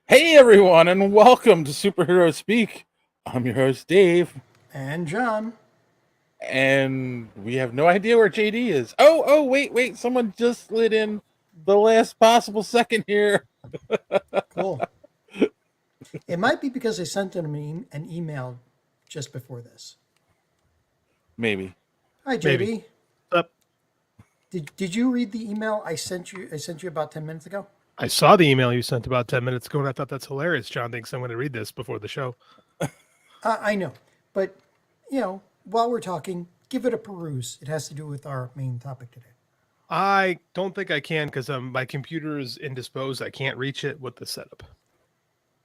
Hey everyone, and welcome to Superhero Speak. I'm your host Dave, And John. and we have no idea where JD is. Wait! Someone just slid in the last possible second here. Cool. It might be because I sent him an email just before this. Maybe. Hi, Maybe. JD. Up. Did you read the email I sent you? I sent you about 10 minutes ago. I saw the email you sent about 10 minutes ago, and I thought that's hilarious. John thinks I'm going to read this before the show. I know, but while we're talking, give it a peruse. It has to do with our main topic today. I don't think I can because my computer is indisposed. I can't reach it with the setup.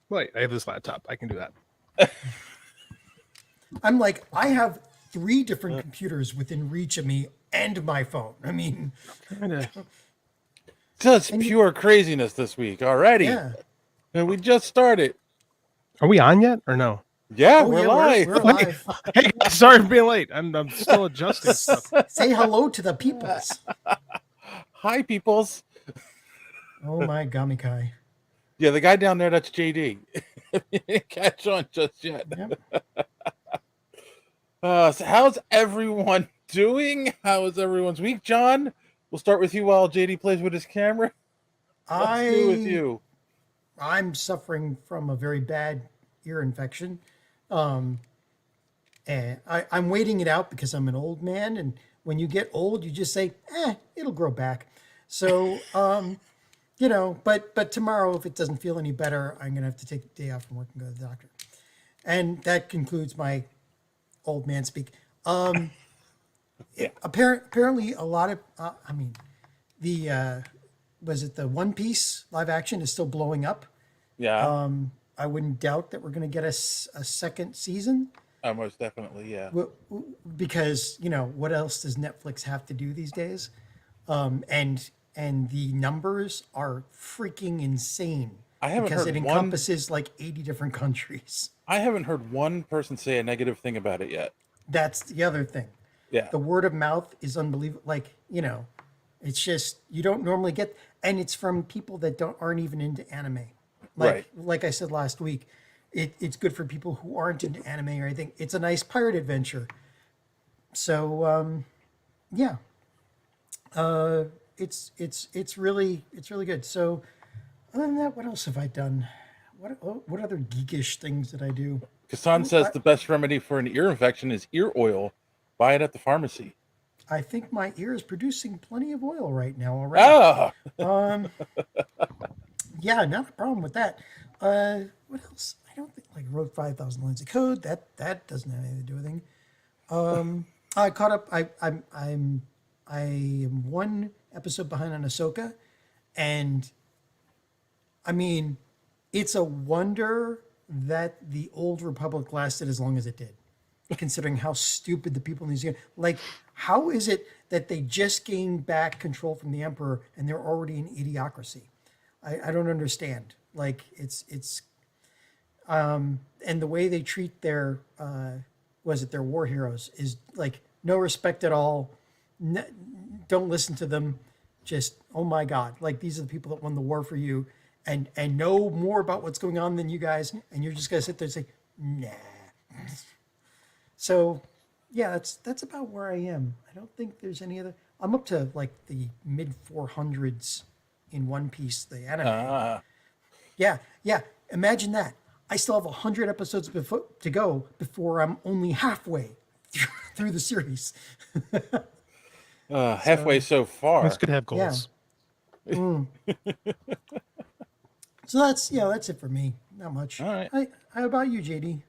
Wait, I have this laptop. I can do that. I'm like, I have 3 different computers within reach of me and my phone. I mean, Just pure craziness this week already. yeah. And we just started. Are we on yet or no? Yeah, Oh, we're yeah, live. We're live. Hey, guys, sorry for being late. I'm still adjusting stuff. Say hello to the peoples. Hi, peoples. Oh my gamikai. Yeah, the guy down there, that's JD. You didn't catch on just yet. Yep. So how's everyone doing? How is everyone's week, John? We'll start with you while JD plays with his camera. Let's do with you. I'm suffering from a very bad ear infection. And I'm waiting it out because I'm an old man. And when you get old, you just say, it'll grow back. So, but tomorrow, if it doesn't feel any better, I'm going to have to take the day off from work and go to the doctor. And that concludes my old man speak. Apparently a lot of, was it the One Piece live action is still blowing up. Yeah. I wouldn't doubt that we're going to get a second season. Most definitely, yeah. Because, what else does Netflix have to do these days? And the numbers are freaking insane. I haven't because heard it encompasses like 80 different countries. I haven't heard one person say a negative thing about it yet. That's the other thing. Yeah. The word of mouth is unbelievable. Like, it's just, you don't normally get, and it's from people that aren't even into anime. Like I said last week, it's good for people who aren't into anime or anything. It's a nice pirate adventure. So, it's really good. So, other than that, what else have I done? What other geekish things did I do? Kassan says the best remedy for an ear infection is ear oil. Buy it at the pharmacy. I think my ear is producing plenty of oil right now already. Oh. Yeah, not a problem with that. What else? I don't think I wrote 5,000 lines of code. That doesn't have anything to do with anything. I caught up. I am 1 episode behind on Ahsoka, and I mean, it's a wonder that the Old Republic lasted as long as it did, considering how stupid the people in New Zealand. Like, how is it that they just gained back control from the Emperor and they're already an idiocracy? I don't understand. Like, it's and the way they treat their their war heroes is like no respect at all. Don't listen to them. Just, oh my God, like these are the people that won the war for you and know more about what's going on than you guys, and you're just gonna sit there and say, nah. So yeah, that's about where I am. I don't think there's any other. I'm up to like the mid 400s in One Piece, the anime. Yeah. Imagine that. I still have 100 episodes to go before I'm only halfway through the series. Halfway so far. It's good to have goals. Yeah. So that's it for me. Not much. All right. How about you, JD?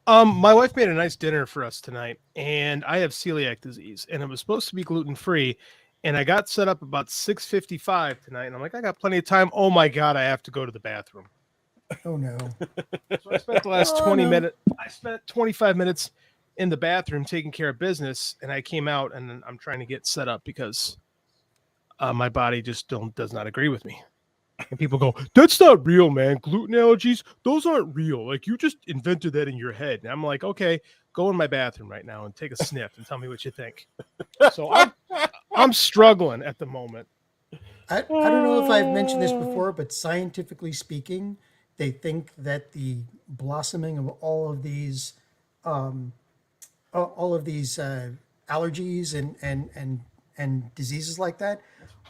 My wife made a nice dinner for us tonight, and I have celiac disease, and it was supposed to be gluten-free, and I got set up about 6:55 tonight, and I'm like, I got plenty of time. Oh my God, I have to go to the bathroom. Oh no. So I spent the last 20 minutes. I spent 25 minutes in the bathroom taking care of business, and I came out, and then I'm trying to get set up because my body just does not agree with me. And people go, that's not real, man. Gluten allergies, those aren't real. Like, you just invented that in your head. And I'm like, okay, go in my bathroom right now and take a sniff and tell me what you think. So I'm struggling at the moment. I don't know if I've mentioned this before, but scientifically speaking, they think that the blossoming of all of these allergies and diseases like that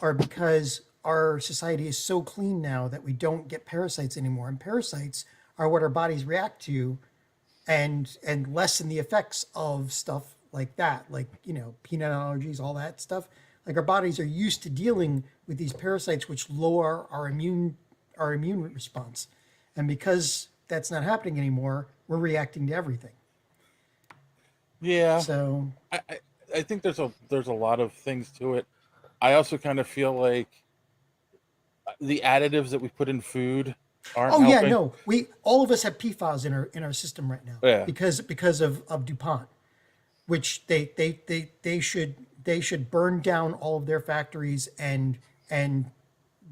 are because our society is so clean now that we don't get parasites anymore. And parasites are what our bodies react to and lessen the effects of stuff like that, like, peanut allergies, all that stuff. Like, our bodies are used to dealing with these parasites, which lower our immune response. And because that's not happening anymore, we're reacting to everything. Yeah. So I think there's a lot of things to it. I also kind of feel like the additives that we put in food aren't yeah, helping. no, we all of us have PFAS in our system right now. Yeah. Because of DuPont, which they should burn down all of their factories and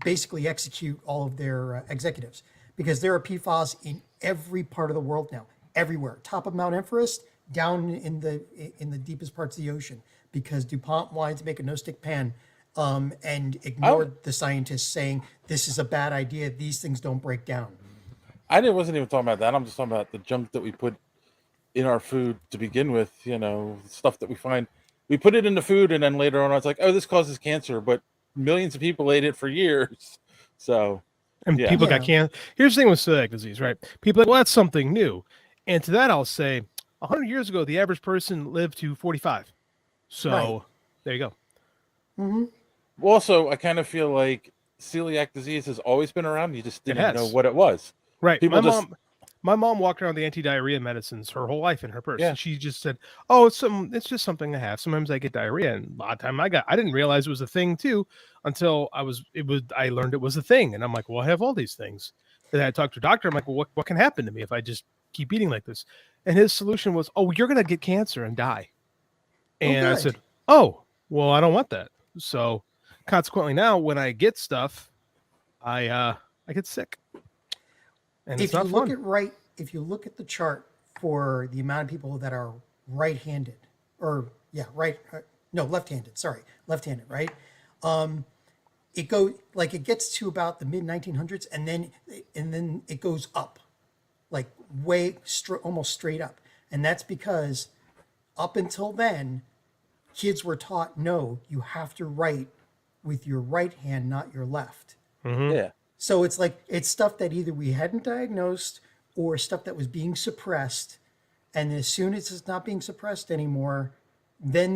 basically execute all of their executives, because there are PFAS in every part of the world now, everywhere, top of Mount Everest, down in the deepest parts of the ocean, because DuPont wanted to make a no-stick pan and ignored the scientists saying this is a bad idea. These things don't break down. Wasn't even talking about that. I'm just talking about the junk that we put in our food to begin with. Stuff that we find. We put it in the food, and then later on, it's like, oh, this causes cancer, but millions of people ate it for years. So, and yeah. people got cancer. Here's the thing with celiac disease, right? People are like, well, that's something new. And to that, I'll say, 100 years ago, the average person lived to 45. So there you go. Mm-hmm. Also, I kind of feel like celiac disease has always been around. You just didn't know what it was. Right. People my mom walked around the anti-diarrhea medicines her whole life in her purse. Yeah. And she just said, "Oh, it's just something I have. Sometimes I get diarrhea." And a lot of time I didn't realize it was a thing too until I learned it was a thing. And I'm like, well, I have all these things. And I talked to a doctor. I'm like, well, what can happen to me if I just keep eating like this? And his solution was, oh, you're gonna get cancer and die. And I said, oh, well, I don't want that. So consequently, now when I get stuff, I get sick. And if you look at the chart for the amount of people that are left-handed, right? It gets to about the mid 1900s, and then it goes up, like almost straight up. And that's because up until then, kids were taught, no, you have to write with your right hand, not your left. Mm-hmm. Yeah. So it's stuff that either we hadn't diagnosed or stuff that was being suppressed. And as soon as it's not being suppressed anymore, then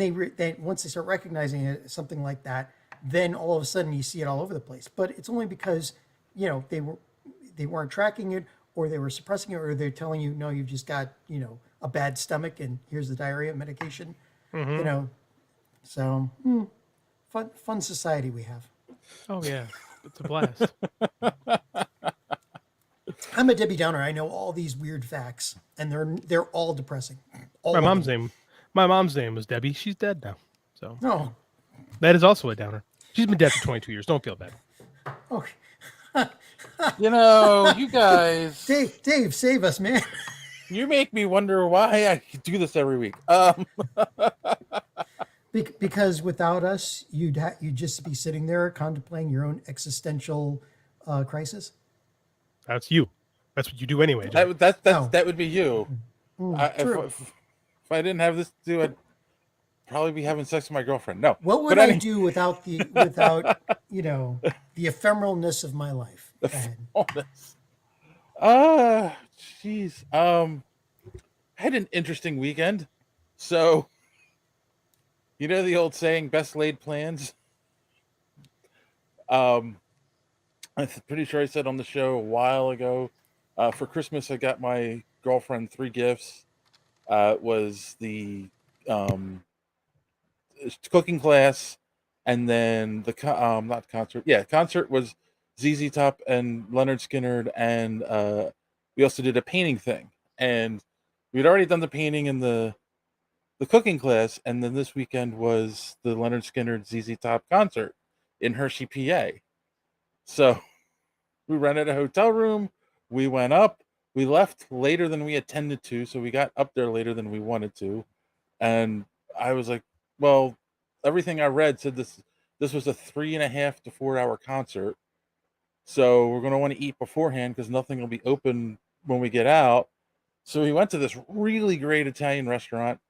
once they start recognizing it, something like that, then all of a sudden you see it all over the place. But it's only because, they weren't tracking it, or they were suppressing it, or they're telling you, no, you've just got, a bad stomach and here's the diarrhea medication. Mm-hmm. So fun society we have. Oh yeah. It's a blast. I'm a Debbie Downer. I know all these weird facts, and they're all depressing. My mom's name was Debbie. She's dead now. So no, that is also a downer. She's been dead for 22 years. Don't feel bad. okay. You guys. Dave, save us, man. You make me wonder why I do this every week. Because without us, you'd just be sitting there contemplating your own existential crisis. That's you. That's what you do anyway. That would be you. True. If I didn't have this to do, I'd probably be having sex with my girlfriend. No. What would I do without the ephemeralness of my life? Jeez. I had an interesting weekend. So, the old saying, best laid plans? I'm pretty sure I said on the show a while ago, for Christmas, I got my girlfriend 3 gifts. It was the cooking class, and then the not concert. Yeah, concert was ZZ Top and Leonard Skinner, and we also did a painting thing. And we'd already done the painting in the cooking class, and then this weekend was the Leonard Skinner ZZ Top concert in Hershey, PA. So we rented a hotel room. We went up. We left later than we intended to, so we got up there later than we wanted to. And I was like, well, everything I read said this this was a 3.5 to 4 hour concert. So we're going to want to eat beforehand because nothing will be open when we get out. So we went to this really great Italian restaurant,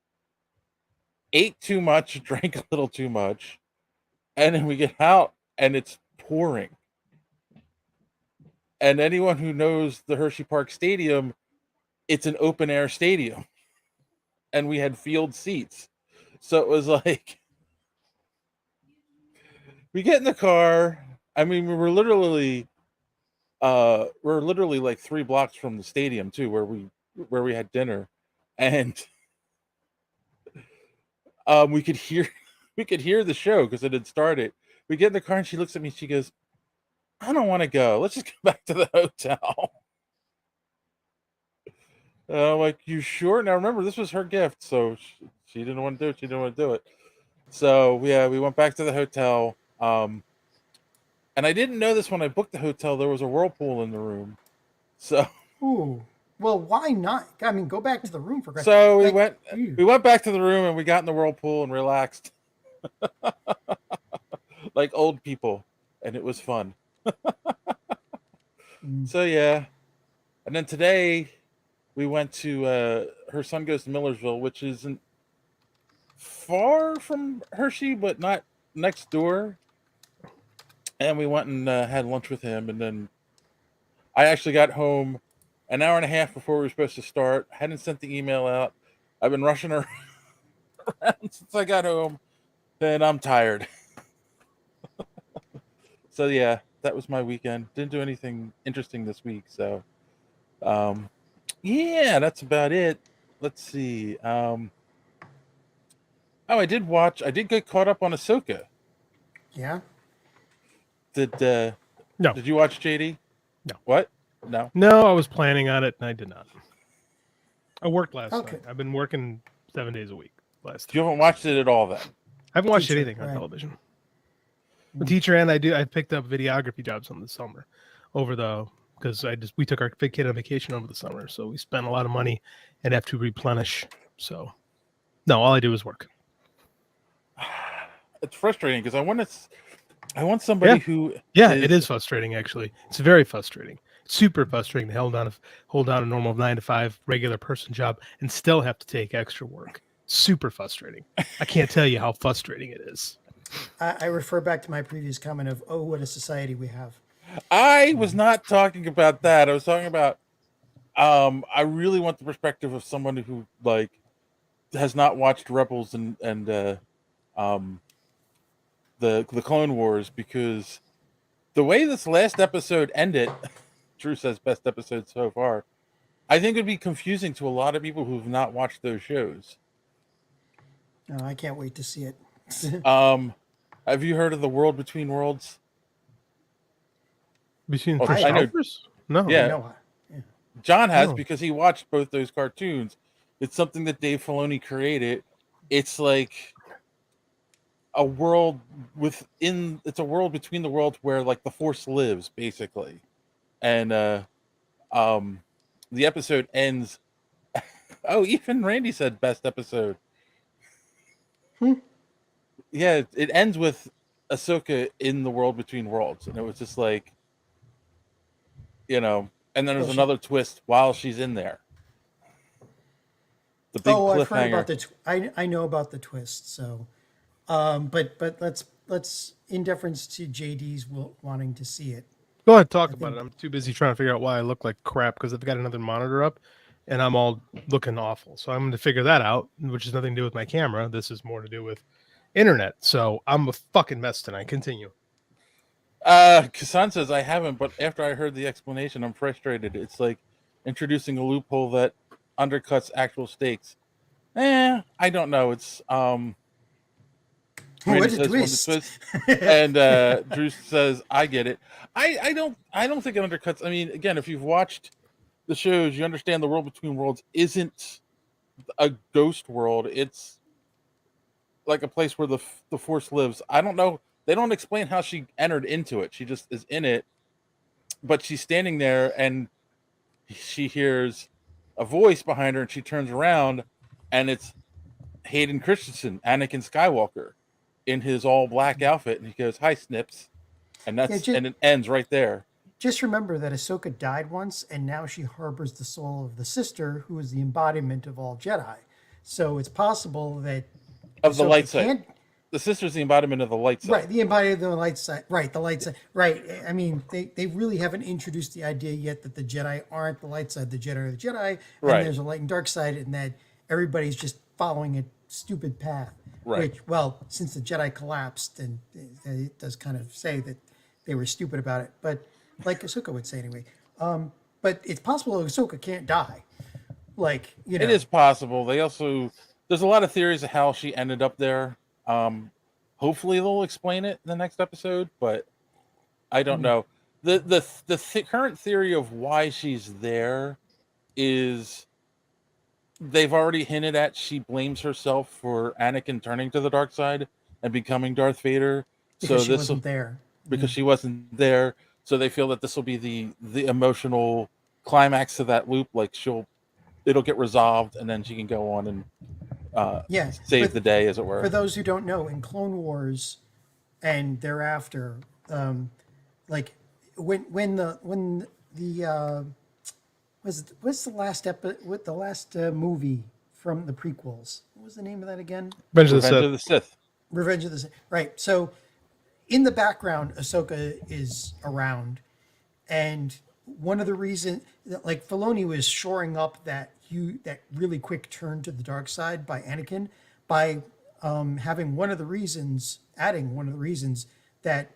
ate too much, drank a little too much, and then we get out and it's pouring. And anyone who knows the Hershey Park Stadium, it's an open air stadium. And we had field seats. So it was like, we get in the car. I mean, we're literally like 3 blocks from the stadium too, where we had dinner. And we could hear the show because it had started. We get in the car and she looks at me, she goes, I don't want to go. Let's just go back to the hotel. I'm like, you sure? Now remember, this was her gift, so she didn't want to do it. She didn't want to do it. So we went back to the hotel. And I didn't know this when I booked the hotel. There was a whirlpool in the room. So, Ooh. Well, why not? I mean, go back to the room for Christ's so we like, went back to the room and we got in the whirlpool and relaxed, like old people, and it was fun. So yeah, and then today we went to her son goes to Millersville, which isn't far from Hershey, but not next door. And we went and had lunch with him, and then I actually got home an hour and a half before we were supposed to start. Hadn't sent the email out. I've been rushing around since I got home, and I'm tired. So yeah, that was my weekend. Didn't do anything interesting this week, so yeah, that's about it. Let's see. Oh, I did get caught up on Ahsoka. Yeah. No. Did you watch JD? No. What? No. No, I was planning on it and I did not. I worked last Okay. night. I've been working 7 days a week You haven't watched it at all then? I haven't watched Teacher, anything on right. television. The teacher and I picked up videography jobs on the summer because we took our big kid on vacation over the summer, so we spent a lot of money and have to replenish. So no, all I do is work. It's frustrating because I want somebody who it is frustrating actually. It's very frustrating. Super frustrating to hold down a normal 9 to 5 regular person job and still have to take extra work. Super frustrating. I can't tell you how frustrating it is. I refer back to my previous comment of, oh, what a society we have. I was not talking about that. I was talking about I really want the perspective of someone who like has not watched Rebels and the Clone Wars, because the way this last episode ended, Drew says best episode so far, I think it'd be confusing to a lot of people who've not watched those shows. No, I can't wait to see it. Have you heard of The World Between Worlds? Between I know. No. Yeah. John has, No. because he watched both those cartoons. It's something that Dave Filoni created. It's like a world it's a world between the worlds where like the Force lives, basically. And the episode ends. Oh, even Randy said best episode. Yeah, it ends with Ahsoka in the world between worlds, and it was just like, and then there's another twist while she's in there. The big cliffhanger. I've heard about I know about the twist. So, but let's in deference to JD's wanting to see it. Go ahead, talk about it. I'm too busy trying to figure out why I look like crap because I've got another monitor up, and I'm all looking awful. So I'm going to figure that out, which has nothing to do with my camera. This is more to do with internet. So I'm a fucking mess tonight. Continue. Kassan says I haven't, but after I heard the explanation, I'm frustrated. It's like introducing a loophole that undercuts actual stakes. I don't know. It's What a twist! And Drew says I get it. I don't think it undercuts. I mean, again, if you've watched the shows, you understand the world between worlds isn't a ghost world. It's like a place where the Force lives. I don't know. They don't explain how she entered into it. She just is in it, but she's standing there and she hears a voice behind her, and she turns around, and it's Hayden Christensen, Anakin Skywalker. in his all black outfit, and he goes, "Hi, Snips," and Yeah, and it ends right there. just remember that Ahsoka died once, and now she harbors the soul of the sister, who is the embodiment of all Jedi. So it's possible that Of the light Ahsoka side, can't. the sister's the embodiment of the light side. Right, the embodiment of the light side. Right, the light side. Right. I mean, they really haven't introduced the idea yet that the Jedi aren't the light side. The Jedi are the Jedi, and Right. there's a light and dark side, and that everybody's just following a stupid path. Right. Which, well, since the Jedi collapsed, and it does kind of say that they were stupid about it, but like Ahsoka would say anyway. But it's possible Ahsoka can't die. Like, you know, It is possible. They also there's a lot of theories of how she ended up there. Hopefully they'll explain it in the next episode, but I don't know. The current theory of why she's there is they've already hinted at she blames herself for Anakin turning to the dark side and becoming Darth Vader. because So she this wasn't there. because she wasn't there. So they feel that this will be the emotional climax to that loop. Like it'll get resolved, and then she can go on and Yeah, save but the day, as it were. for those who don't know, in Clone Wars and thereafter, like when the what's the last with the last movie from the prequels? What was the name of that again? Revenge of the Revenge Sith. of the Sith. Revenge of the Sith. Right. So in the background, Ahsoka is around, and one of the reasons, like Filoni was shoring up that really quick turn to the dark side by Anakin by adding one of the reasons that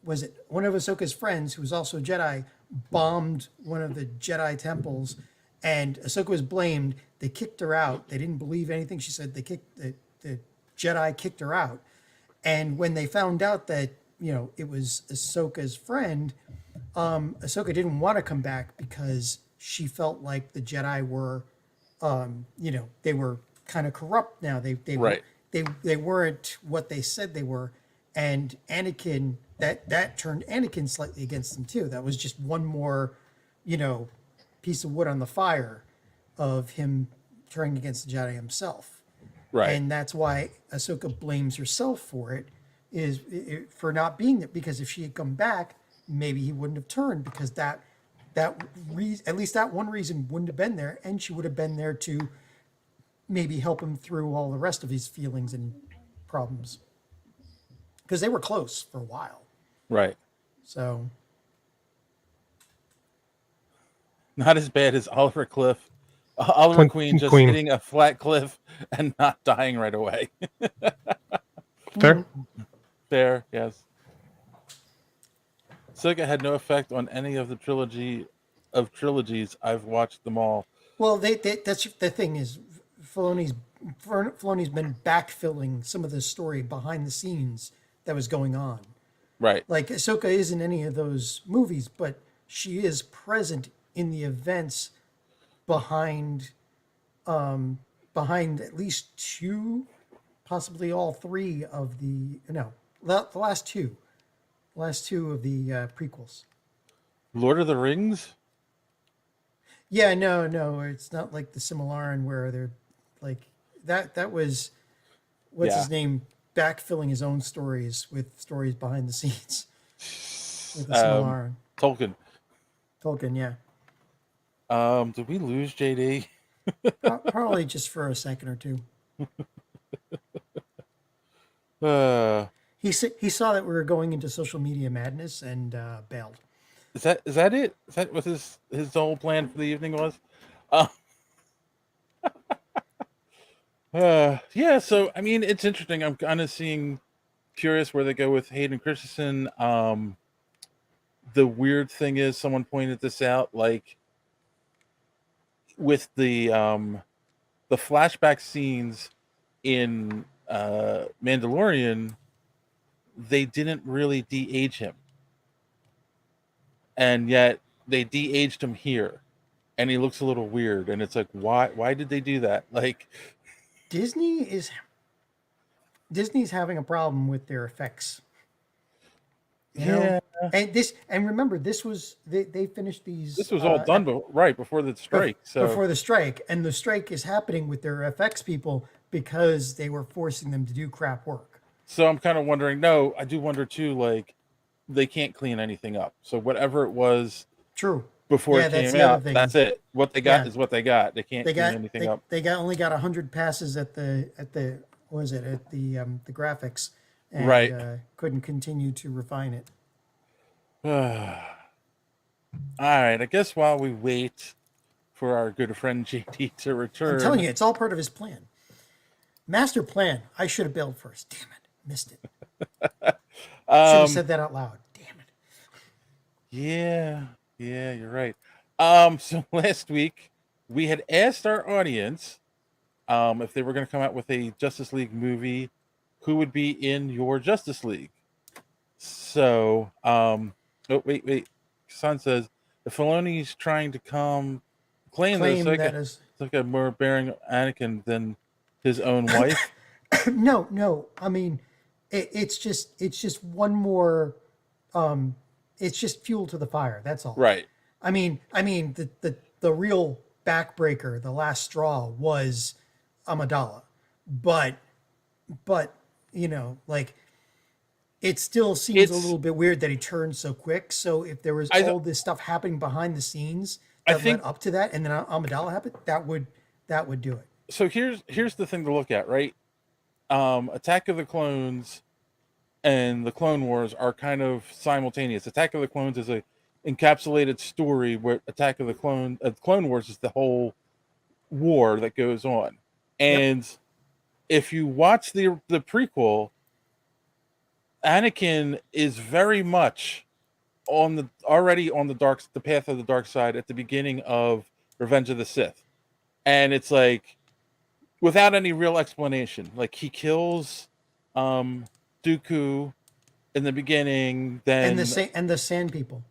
was it one of Ahsoka's friends who was also a Jedi bombed one of the Jedi temples, and Ahsoka was blamed. They kicked her out. They didn't believe anything she said. The Jedi kicked her out, and when they found out that it was Ahsoka's friend, Ahsoka didn't want to come back because she felt like the Jedi were, they were kind of corrupt now. Right. They weren't what they said they were, and Anakin that turned Anakin slightly against them too. That was just one more, piece of wood on the fire of him turning against the Jedi himself. Right. And that's why Ahsoka blames herself for it, for not being there. Because if she had come back, maybe he wouldn't have turned, because at least that one reason wouldn't have been there, and she would have been there to maybe help him through all the rest of his feelings and problems. Because they were close for a while. Right. So Not as bad as Oliver Queen just hitting a flat cliff and not dying right away. Fair. Fair, yes. Ahsoka had no effect on any of the trilogies. I've watched them all. Well, that's the thing is, Filoni's been backfilling some of the story behind the scenes that was going on. Right. Like Ahsoka isn't any of those movies, but she is present in the events behind at least two, possibly all three of the last two of the prequels. Lord of the Rings? Yeah, no, it's not like the Similaran where they're like that was what's his name backfilling his own stories with stories behind the scenes with the Similaran. Tolkien, yeah. Did we lose JD? Probably just for a second or two. He saw that we were going into social media madness and bailed. Is that it? Is that what his whole plan for the evening was? Yeah. So I mean, it's interesting. I'm kind of curious where they go with Hayden Christensen. The weird thing is, someone pointed this out, like with the flashback scenes in Mandalorian, they didn't really de-age him, and yet they de-aged him here, and he looks a little weird. And it's like, why did they do that? Like, Disney's having a problem with their effects. You know? And remember, this was they finished these. This was all done right before the strike. Before the strike, and the strike is happening with their FX people because they were forcing them to do crap work. So I'm kind of wondering. No, I do wonder too. Like, they can't clean anything up. So whatever it was True. before Yeah, it that's came the other out, thing. that's it. What they got Yeah. is what they got. They can't They clean got anything up. they got only got 100 passes at the what was it at the graphics, and Right. couldn't continue to refine it. All right. I guess while we wait for our good friend JD to return, I'm telling you, it's all part of his plan. Master plan. I should have bailed first. Damn it, missed it. Should have said that out loud. Damn it. Yeah, you're right. So last week we had asked our audience if they were going to come out with a Justice League movie, who would be in your Justice League. So, oh wait. Son says the Filoni's trying to claim That that is Ahsoka more bearing Anakin than his own wife. no. I mean, it's just one more. It's just fuel to the fire. That's all. Right. I mean, the real backbreaker, the last straw was Amidala, but like it still seems a little bit weird that he turned so quick. So if there was all this stuff happening behind the scenes that led up to that, and then Amidala happened, that would do it. So here's the thing to look at, right? Attack of the Clones and the Clone Wars are kind of simultaneous. Attack of the Clones is a encapsulated story where Attack of the Clone Wars is the whole war that goes on. And if you watch the prequel, Anakin is very much already on the path of the dark side at the beginning of Revenge of the Sith. And it's like without any real explanation. Like he kills Dooku in the beginning, then and the Sand People.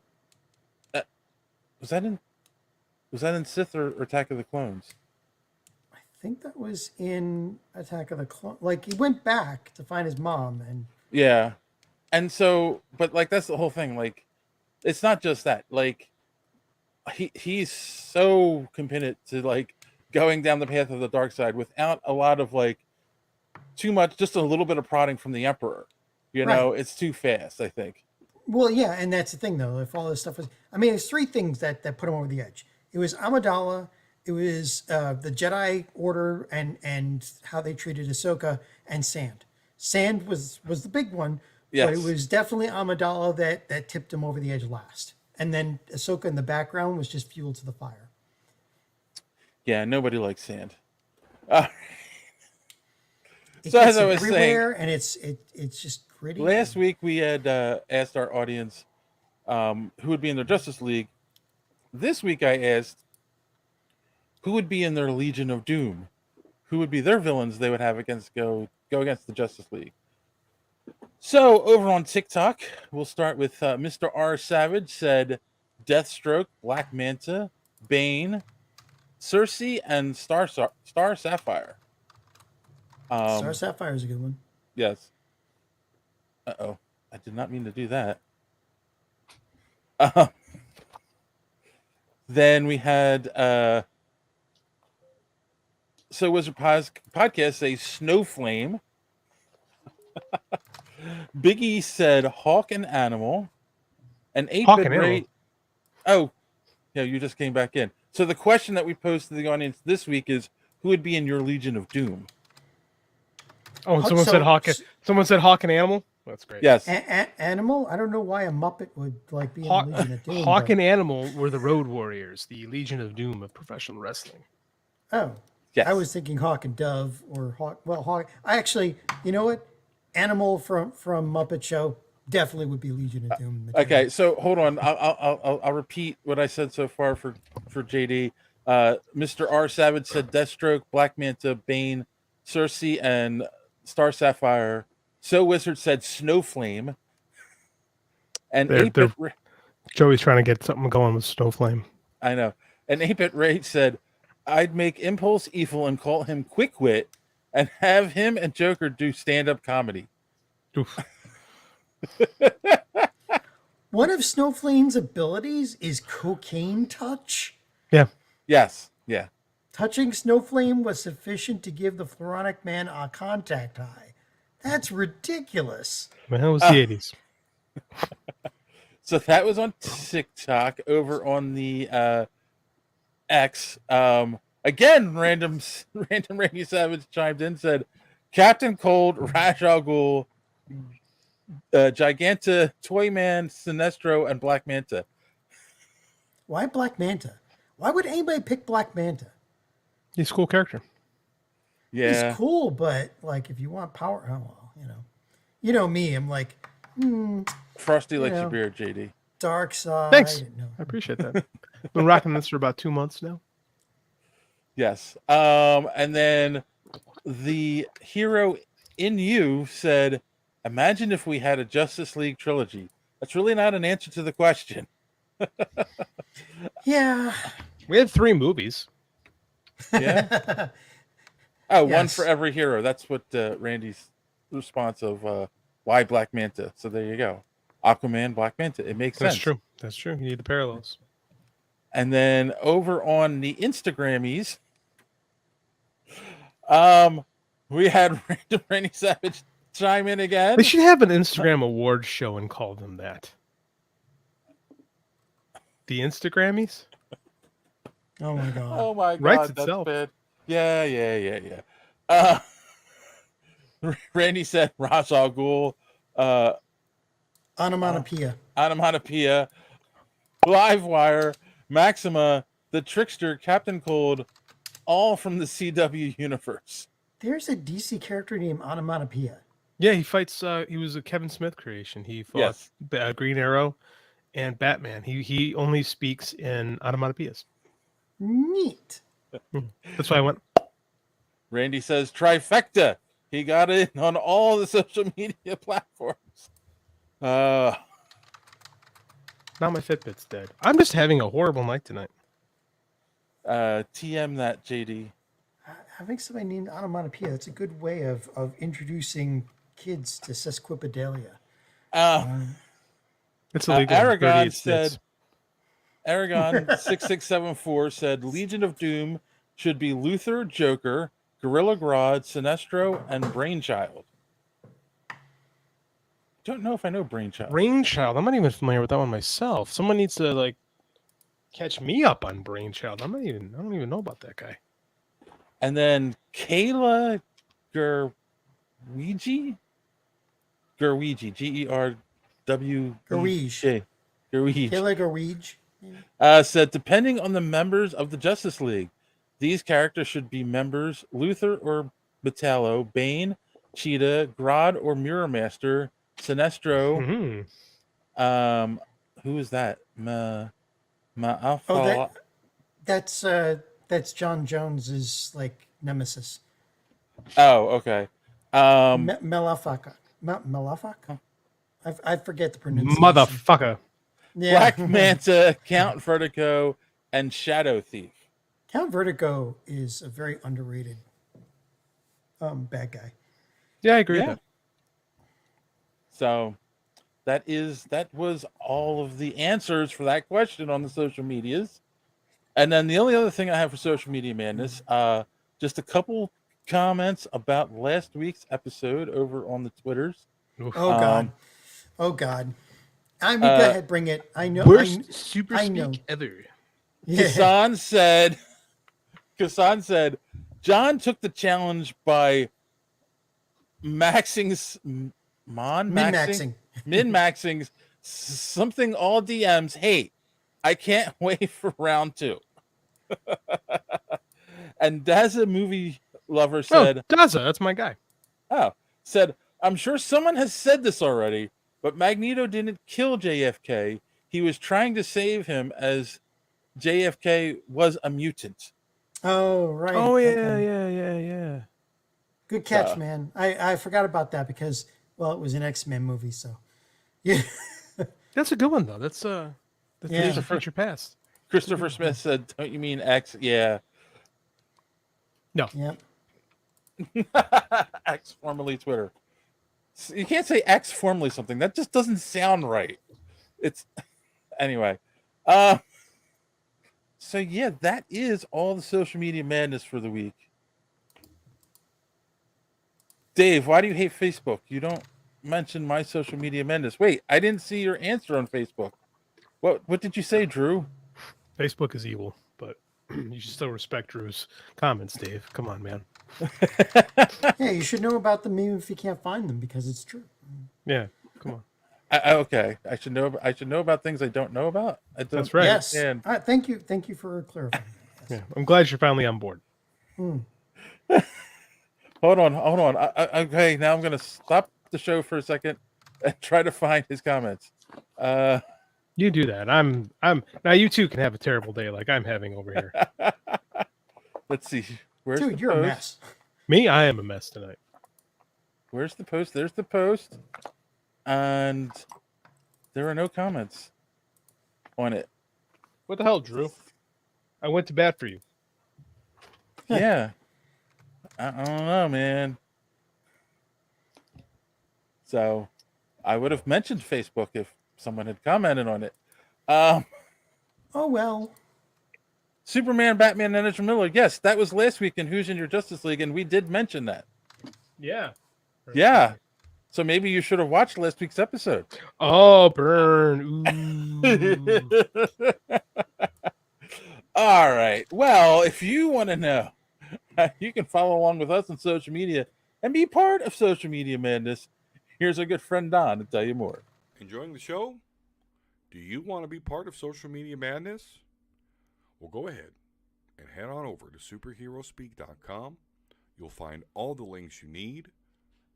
Was that in Sith or Attack of the Clones? I think that was in Attack of the Clones. Like he went back to find his mom, and yeah, and so, but like that's the whole thing. Like, it's not just that. Like, he's so committed to like going down the path of the dark side without a lot of like too much, just a little bit of prodding from the Emperor. You know, it's too fast, I think. Well, yeah, and that's the thing, though. If all this stuff was, I mean, it's three things that put him over the edge. It was Amidala, it was the Jedi Order, and how they treated Ahsoka, and Sand. Sand was the big one, but it was definitely Amidala that tipped him over the edge last. And then Ahsoka in the background was just fuel to the fire. Yeah, nobody likes Sand. So as I was saying, and it's just gritty. Last week we had asked our audience who would be in their Justice League. This week I asked who would be in their Legion of Doom, who would be their villains they would have go against the Justice League. So over on TikTok, we'll start with Mr. R. Savage said Deathstroke, Black Manta, Bane, Cersei, and Star Sapphire. Star Sapphire is a good one. Yes. Uh-oh. I did not mean to do that. Then we had So Wizard Podcast say Snowflame. Biggie said Hawk and Animal. And 8-Bit Ray. Oh, yeah, you just came back in. So the question that we posed to the audience this week is who would be in your Legion of Doom? Oh, someone said Hawk. Someone said Hawk and Animal. That's great. Yes. Animal? I don't know why a Muppet would like be in the Legion of Doom. Hawk and Animal were the Road Warriors, the Legion of Doom of professional wrestling. Oh. Yes. I was thinking Hawk and Dove or Hawk. Well, Hawk. I actually, you know what? Animal from Muppet Show definitely would be Legion of Doom. Okay, so hold on. I'll repeat what I said so far for JD. Mr. R. Savage said Deathstroke, Black Manta, Bane, Cersei, and Star Sapphire. So Wizard said Snowflame. And 8-Bit Joey's trying to get something going with Snowflame. I know. And 8-Bit Ray said, I'd make Impulse evil and call him Quick Wit and have him and Joker do stand-up comedy. Oof. One of Snowflame's abilities is cocaine touch. Yeah. Yes. Yeah. Touching Snowflame was sufficient to give the Floronic Man a contact high. That's ridiculous. Man, it was the 80s. So that was on TikTok. Over on the X, again, random Randy Savage chimed in, said Captain Cold, Ra's al Ghul, Giganta, Toyman, Sinestro, and Black Manta. Why Black Manta? Why would anybody pick Black Manta? He's a cool character. Yeah, He's cool, but like if you want power, oh well, you know me. I'm like, Frosty likes know. your beard, JD. dark side. Thanks. No. I appreciate that. Been rocking this for about 2 months now. Yes. And then the hero in you said, imagine if we had a Justice League trilogy. That's really not an answer to the question. Yeah. We had 3 movies. Yeah. Oh, one Yes. for every hero. That's what Randy's response of why Black Manta. So there you go. Aquaman, Black Manta. It makes sense. That's true. That's true. You need the parallels. And then over on the Instagrammies, we had random Randy Savage chime in again. They should have an Instagram award show and call them that. The Instagrammies? Oh my god. Oh my god, Writes that's itself. bad. Yeah. Randy said Ra's al Ghul, Onomatopoeia. Onomatopoeia, Livewire, Maxima, the Trickster, Captain Cold, all from the CW universe. There's a DC character named Onomatopoeia. Yeah, he fights. He was a Kevin Smith creation. He fought Yes. Green Arrow and Batman. He only speaks in onomatopoeias. Neat. That's why I went. Randy says trifecta. He got it on all the social media platforms. Now my Fitbit's dead. I'm just having a horrible night tonight. TM that, JD. Having somebody named Onomatopoeia, that's a good way of introducing kids to sesquipedalia. It's illegal. in Aragon 38 states. said, Aragon 6674 said Legion of Doom should be Luther, Joker, Gorilla Grodd, Sinestro, and Brainchild. Don't know if I know Brainchild. Brainchild. I'm not even familiar with that one myself. Someone needs to like catch me up on Brainchild. I don't even know about that guy. And then Kayla Gerwigi, Gerwige, Garwige. Gerwige, Kayla Garwige. said, depending on the members of the Justice League, these characters should be members Luther or Metallo, Bane, Cheetah, Grodd or Mirror Master, Sinestro. Mm-hmm. Who is that? That's John Jones's like nemesis. Oh, okay. Malafaka. Malafaka? I forget the pronunciation. Motherfucker. Yeah. Black Manta, Count Vertigo, and Shadow Thief. Count Vertigo is a very underrated bad guy. Yeah, I agree Yeah. with that. So that was all of the answers for that question on the social medias. And then the only other thing I have for social media madness, just a couple comments about last week's episode over on the Twitters. Oof. Oh God. Oh God. I mean, go ahead, bring it. I know. Worst super I know. speak ever. Yeah. Kassan said, John took the challenge by min-maxing something all DMs hate. I can't wait for round 2. And Daza Movie Lover said, Daza, that's my guy. said, I'm sure someone has said this already, but Magneto didn't kill JFK. He was trying to save him as JFK was a mutant. Oh, right. Oh, yeah, Okay. yeah. Good catch, man. I forgot about that because, well, it was an X-Men movie, so. Yeah. That's a good one, though. That's Yeah. the future past. Christopher Smith said, don't you mean X? Yeah. No. Yep. X, formerly Twitter. You can't say X, formerly something. That just doesn't sound right. It's anyway. So yeah, that is all the social media madness for the week. Dave, why do you hate Facebook? You don't mention my social media madness. Wait, I didn't see your answer on Facebook. What did you say, Drew? Facebook is evil, but you should still respect Drew's comments, Dave. Come on, man. Yeah, you should know about the meme if you can't find them because it's true. Yeah, come on. Okay, I should know about things I don't know about. That's right. Yes. understand. Thank you for clarifying. Yes. Yeah, I'm glad you're finally on board. Hold on. Okay, now I'm gonna stop the show for a second and try to find his comments. You do that. I'm now you too can have a terrible day like I'm having over here. Let's see. Where's Dude, the you're post? a mess. Me, I am a mess tonight. Where's the post? There's the post. And there are no comments on it. What the hell, Drew? I went to bat for you. Yeah. I don't know, man. So I would have mentioned Facebook if someone had commented on it. Oh well. Superman, Batman, and Ezra Miller. Yes, that was last week in Who's in Your Justice League, and we did mention that. Yeah. Yeah. So maybe you should have watched last week's episode. Oh, burn. Ooh. All right. Well, if you want to know, you can follow along with us on social media and be part of social media madness. Here's our good friend Don to tell you more. Enjoying the show? Do you want to be part of social media madness? Well, go ahead and head on over to superheroespeak.com. You'll find all the links you need,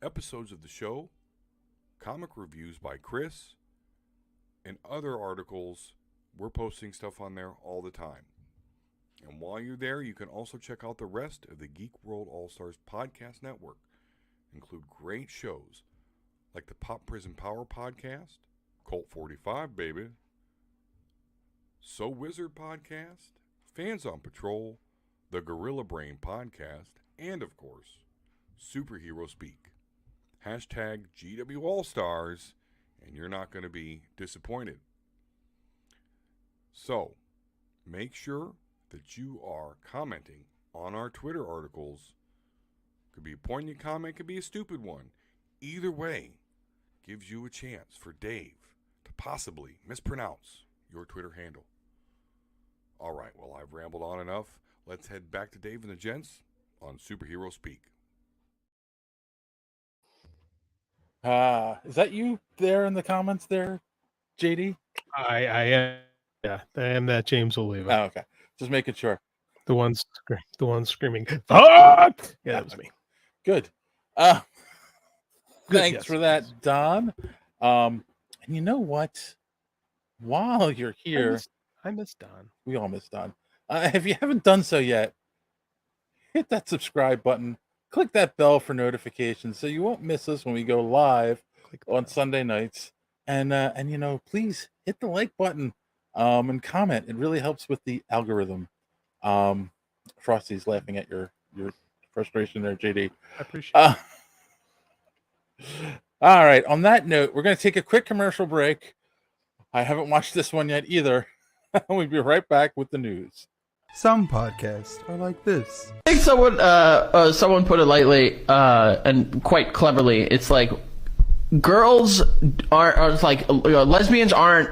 episodes of the show, comic reviews by Chris, and other articles. We're posting stuff on there all the time. And while you're there, you can also check out the rest of the Geek World All-Stars podcast network. Include great shows like the Pop Prison Power podcast, Colt 45, baby, So Wizard podcast, Fans on Patrol, the Gorilla Brain podcast, and of course, Superhero Speak. Hashtag GW All-Stars, and you're not going to be disappointed. So, make sure that you are commenting on our Twitter articles. Could be a poignant comment, could be a stupid one. Either way, gives you a chance for Dave to possibly mispronounce your Twitter handle. All right, well, I've rambled on enough. Let's head back to Dave and the gents on Superhero Speak. Is that you there in the comments there, JD? I am. Yeah, I am that James Oliva. Oh, okay. Just making sure. The one screaming, fuck! Yeah, that was me. Good. Good, Thanks yes, for that, yes. Don. And you know what? While you're here, I miss Don. we all miss Don. If you haven't done so yet, hit that subscribe button. Click that bell for notifications so you won't miss us when we go live on Sunday nights. And you know, please hit the like button and comment. It really helps with the algorithm. Frosty's laughing at your frustration there, JD. I appreciate it. All right. On that note, we're going to take a quick commercial break. I haven't watched this one yet either. We'll be right back with the news. Some podcasts are like this. I think someone put it lightly and quite cleverly. It's like girls aren't like lesbians aren't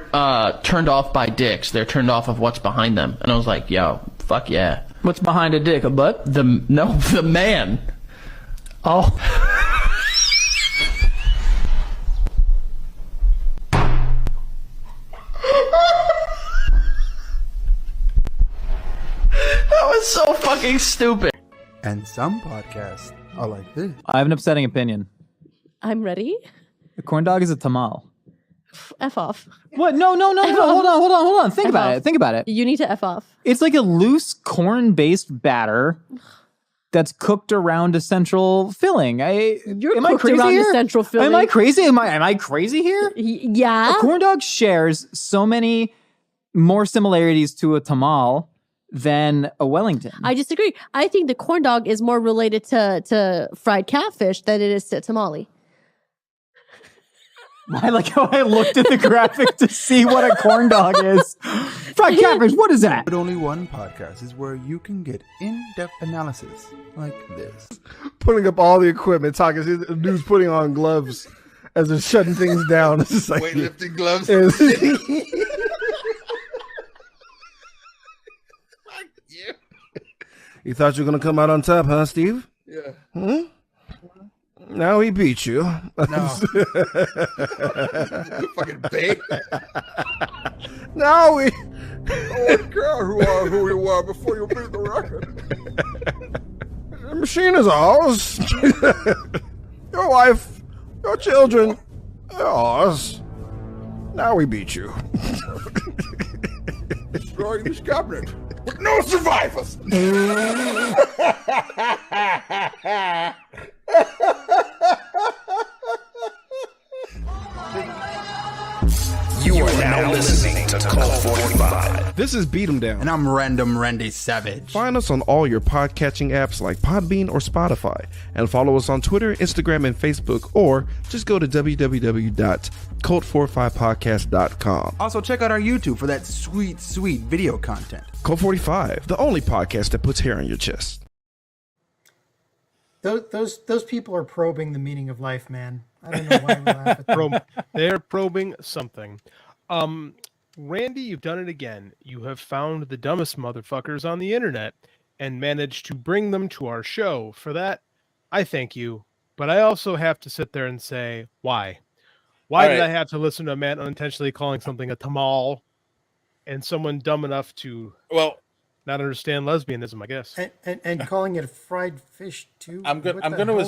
turned off by dicks. They're turned off of what's behind them. And I was like, yo, fuck yeah. What's behind a dick? A butt? The man. Oh. That was so fucking stupid. And some podcasts are like this. I have an upsetting opinion. I'm ready. The corn dog is a tamal. F off. What? No. Hold on. Think F about off. it. Think about it. You need to F off. It's like a loose corn-based batter that's cooked around a central filling. You're am I cooked crazy around here? the central filling. Am I crazy? Am I crazy here? Yeah. A corn dog shares so many more similarities to a tamal than a Wellington. I disagree. I think the corn dog is more related to fried catfish than it is to tamale. I like how I looked at the graphic to see what a corn dog is. Fried catfish, what is that? But only one podcast is where you can get in-depth analysis like this. Putting up all the equipment, talking. The dude's putting on gloves as they're shutting things down. It's just like Weightlifting gloves. You thought you were gonna come out on top, huh, Steve? Yeah. Hmm? Now he beat you. No. Fucking bait. Now we. I don't care who you were before you beat the record. The machine is ours. Your wife, your children, they're ours. Now we beat you. Destroying this cabinet with no survivors. You are now listening to Cult 45. This is Beat 'em Down. And I'm Random Randy Savage. Find us on all your podcatching apps like Podbean or Spotify, and follow us on Twitter, Instagram, and Facebook, or just go to www.cult45podcast.com. Also, check out our YouTube for that sweet, sweet video content. Cult 45, the only podcast that puts hair on your chest. Those people are probing the meaning of life, man. I don't know why we laugh at them. They're probing something. Randy, you've done it again. You have found the dumbest motherfuckers on the internet and managed to bring them to our show. For that, I thank you. But I also have to sit there and say, why? Why did I have to listen to a man unintentionally calling something a tamal and someone dumb enough to not understand lesbianism, I guess. And calling it a fried fish too. I'm going to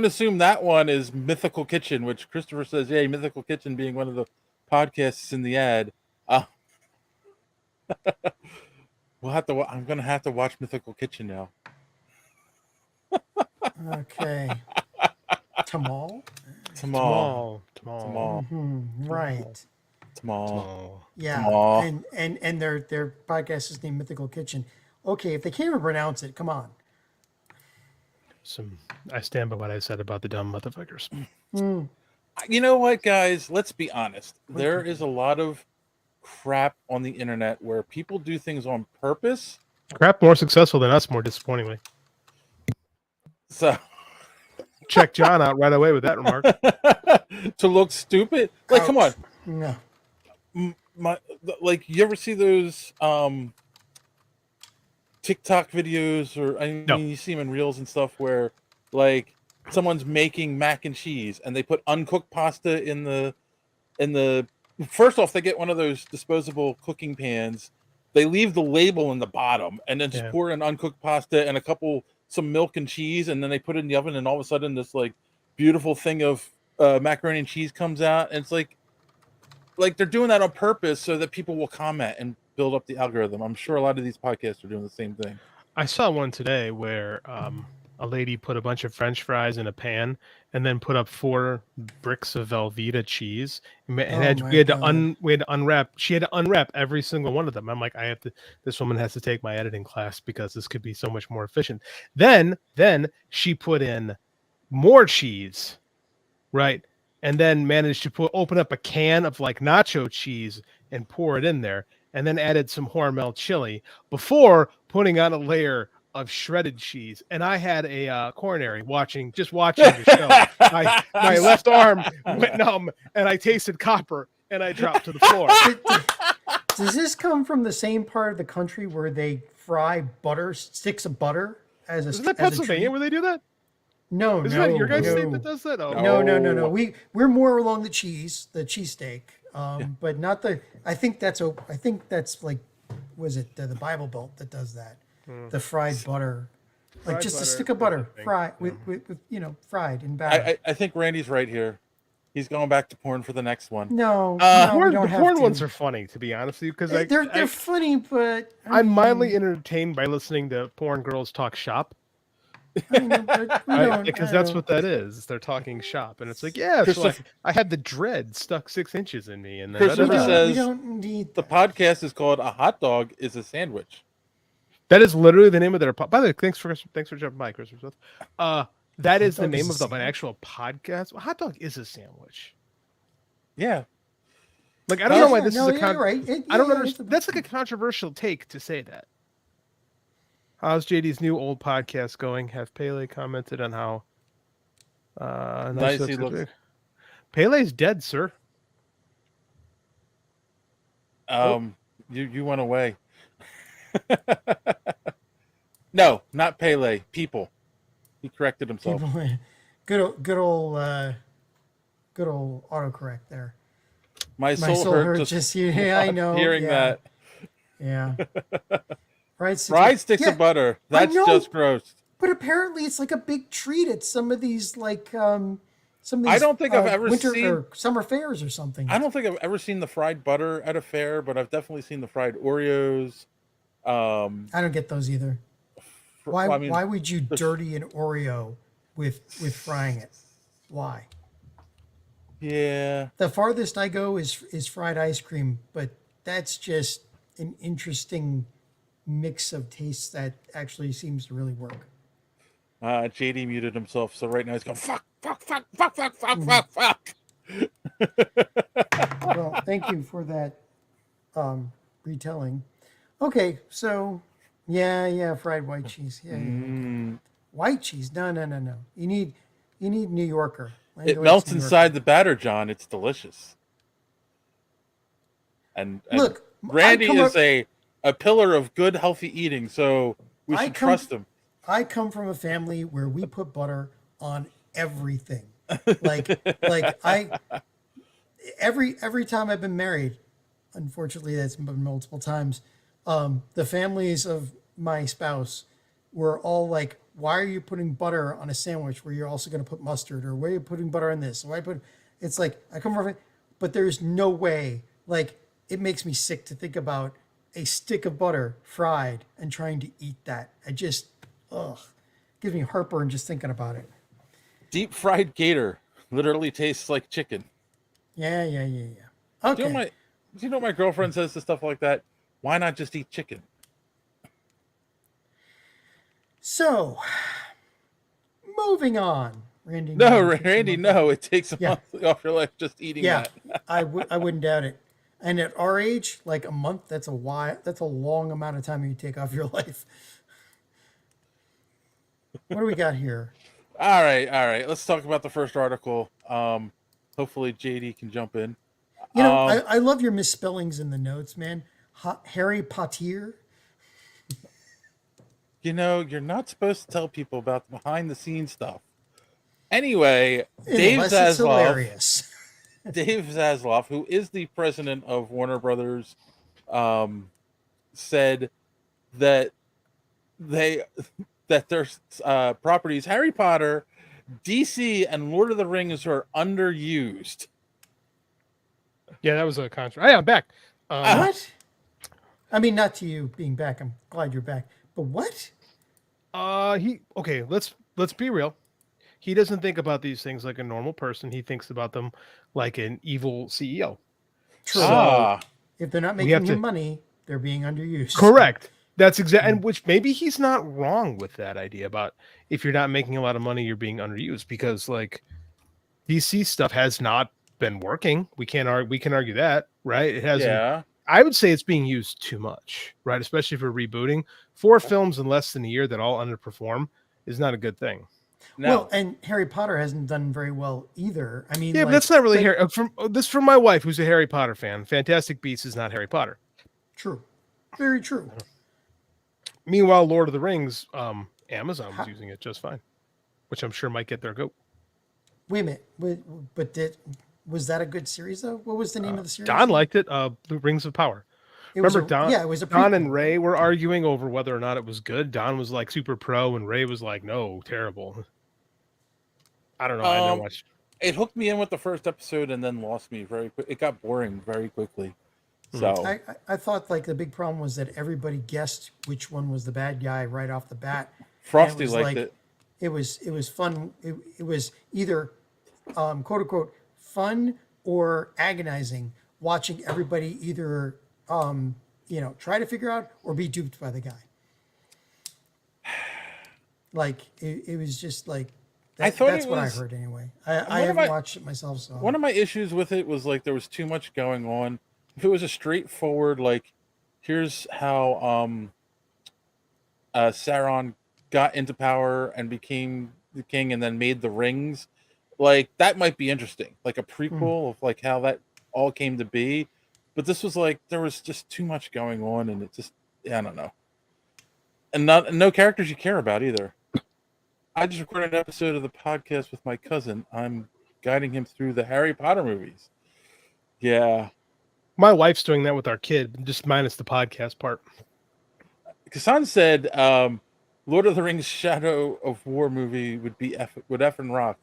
assume that one is Mythical Kitchen, which Christopher says, "Yay, Mythical Kitchen," being one of the podcasts in the ad. We'll have to. I'm going to have to watch Mythical Kitchen now. Okay. Tamal. Mm-hmm. Right. Tamal. Yeah. Tamal. And their podcast is named Mythical Kitchen. Okay, if they can't even pronounce it, come on. I stand by what I said about the dumb motherfuckers. You know what, guys? Let's be honest. There is a lot of crap on the internet where people do things on purpose. Crap more successful than us, more disappointingly. So check John out right away with that remark. To look stupid? Like, come on. No. You ever see those TikTok videos, or you see them in reels and stuff where like someone's making mac and cheese and they put uncooked pasta in the first off, they get one of those disposable cooking pans, they leave the label in the bottom and then just pour in uncooked pasta and some milk and cheese, and then they put it in the oven, and all of a sudden this like beautiful thing of macaroni and cheese comes out, and it's like they're doing that on purpose so that people will comment and build up the algorithm. I'm sure a lot of these podcasts are doing the same thing. I saw one today where a lady put a bunch of French fries in a pan and then put up 4 bricks of Velveeta cheese. And we had to unwrap. She had to unwrap every single one of them. I'm like, this woman has to take my editing class because this could be so much more efficient. Then she put in more cheese, right? And then managed to open up a can of like nacho cheese and pour it in there, and then added some Hormel chili before putting on a layer of shredded cheese. And I had a coronary watching the show. My left arm went numb, and I tasted copper, and I dropped to the floor. Does this come from the same part of the country where they fry sticks of butter as a? Isn't that Pennsylvania where they do that? No, Isn't that your guys' state that does that? Oh. No. We're more along the cheesesteak, but not the. I think that's like, was it the Bible Belt that does that? The fried butter, like just a stick of butter, fried with fried in batter. I think Randy's right here. He's going back to porn for the next one. No, the porn ones are funny, to be honest with you, because they're funny, but I'm mildly entertained by listening to porn girls talk shop. Because that's what that is. They're talking shop, and it's like, I had the dread stuck 6 inches in me, and then Christopher says we don't need the podcast is called "A Hot Dog Is a Sandwich." That is literally the name of their. By the way, thanks for jumping by, Christopher. That is the name of an actual podcast. Well, hot dog is a sandwich. Yeah. Like, I don't know why this no, is a you're right. I don't yeah, understand. That's like a controversial take to say that. How's JD's new old podcast going? Have Pele commented on how Nice he looks. Pele's dead, sir. You went away. No, not Pele. People. He corrected himself. Good old autocorrect there. My soul hurt just yeah, I know. hearing that. Yeah. Fried sticks of butter. That's just gross. But apparently it's like a big treat at some of these some of these I don't think I've ever winter seen or summer fairs or something. I don't think I've ever seen the fried butter at a fair, but I've definitely seen the fried Oreos. I don't get those either. Why would you dirty an Oreo with frying it? Why? Yeah. The farthest I go is fried ice cream, but that's just an interesting mix of tastes that actually seems to really work. JD muted himself, so right now he's going fuck. Well, thank you for that retelling. Okay, so yeah, fried white cheese. Yeah. White cheese. No. You need New Yorker. It melts inside the batter, John. It's delicious. And look, Randy is a pillar of good, healthy eating, so we should trust him. I come from a family where we put butter on everything. Like every time I've been married, unfortunately that's been multiple times, the families of my spouse were all like, why are you putting butter on a sandwich where you're also going to put mustard, or why are you putting butter on this? It's like, I come from it, but there's no way, like, it makes me sick to think about a stick of butter fried and trying to eat that. Gives me heartburn just thinking about it. Deep fried gator literally tastes like chicken. Yeah. Okay. Do you know my girlfriend says to stuff like that? Why not just eat chicken? So, moving on, Randy. No, it takes a month off your life just eating that. I wouldn't doubt it. And at our age, like a month, that's a long amount of time you take off your life. What do we got here? All right. Let's talk about the first article. Hopefully JD can jump in. You know, I love your misspellings in the notes, man. Harry Potter. You know, you're not supposed to tell people about the behind the scenes stuff. Anyway, Dave Zaslav, who is the president of Warner Brothers, said that their properties, Harry Potter, DC, and Lord of the Rings, are underused. Yeah, that was a contract. Hey, I'm back. What? I mean, not to you being back. I'm glad you're back. But what? Let's be real. He doesn't think about these things like a normal person. He thinks about them like an evil CEO. True. So, if they're not making him money, they're being underused. Correct. That's exactly, and which maybe he's not wrong with that idea about if you're not making a lot of money, you're being underused, because like DC stuff has not been working. We can argue that, right? It hasn't. Yeah. I would say it's being used too much, right? Especially for rebooting. 4 films in less than a year that all underperform is not a good thing. No. Well, and Harry Potter hasn't done very well either. I mean, yeah, but that's not really Harry. From my wife, who's a Harry Potter fan. Fantastic Beasts is not Harry Potter. True, very true. Meanwhile, Lord of the Rings, Amazon was using it just fine, which I'm sure might get their goat. Wait a minute, but was that a good series though? What was the name of the series? Don liked it. The Rings of Power. Remember Don? Yeah, it was a Don and Ray were arguing over whether or not it was good. Don was like super pro, and Ray was like, no, terrible. I don't know. I never watched. It hooked me in with the first episode and then lost me very quick. It got boring very quickly. So I thought like the big problem was that everybody guessed which one was the bad guy right off the bat. Frosty liked it. It was fun. It was either quote unquote fun or agonizing watching everybody either try to figure out or be duped by the guy. Like it was just like That's what I heard anyway. I haven't watched it myself. So one of my issues with it was like there was too much going on. If it was a straightforward like, here's how Sauron got into power and became the king, and then made the rings, like that might be interesting, like a prequel of like how that all came to be. But this was like there was just too much going on, and it just I don't know, and no characters you care about either. I just recorded an episode of the podcast with my cousin. I'm guiding him through the Harry Potter movies. Yeah. My wife's doing that with our kid, just minus the podcast part. Kassan said Lord of the Rings Shadow of War movie would effing rock.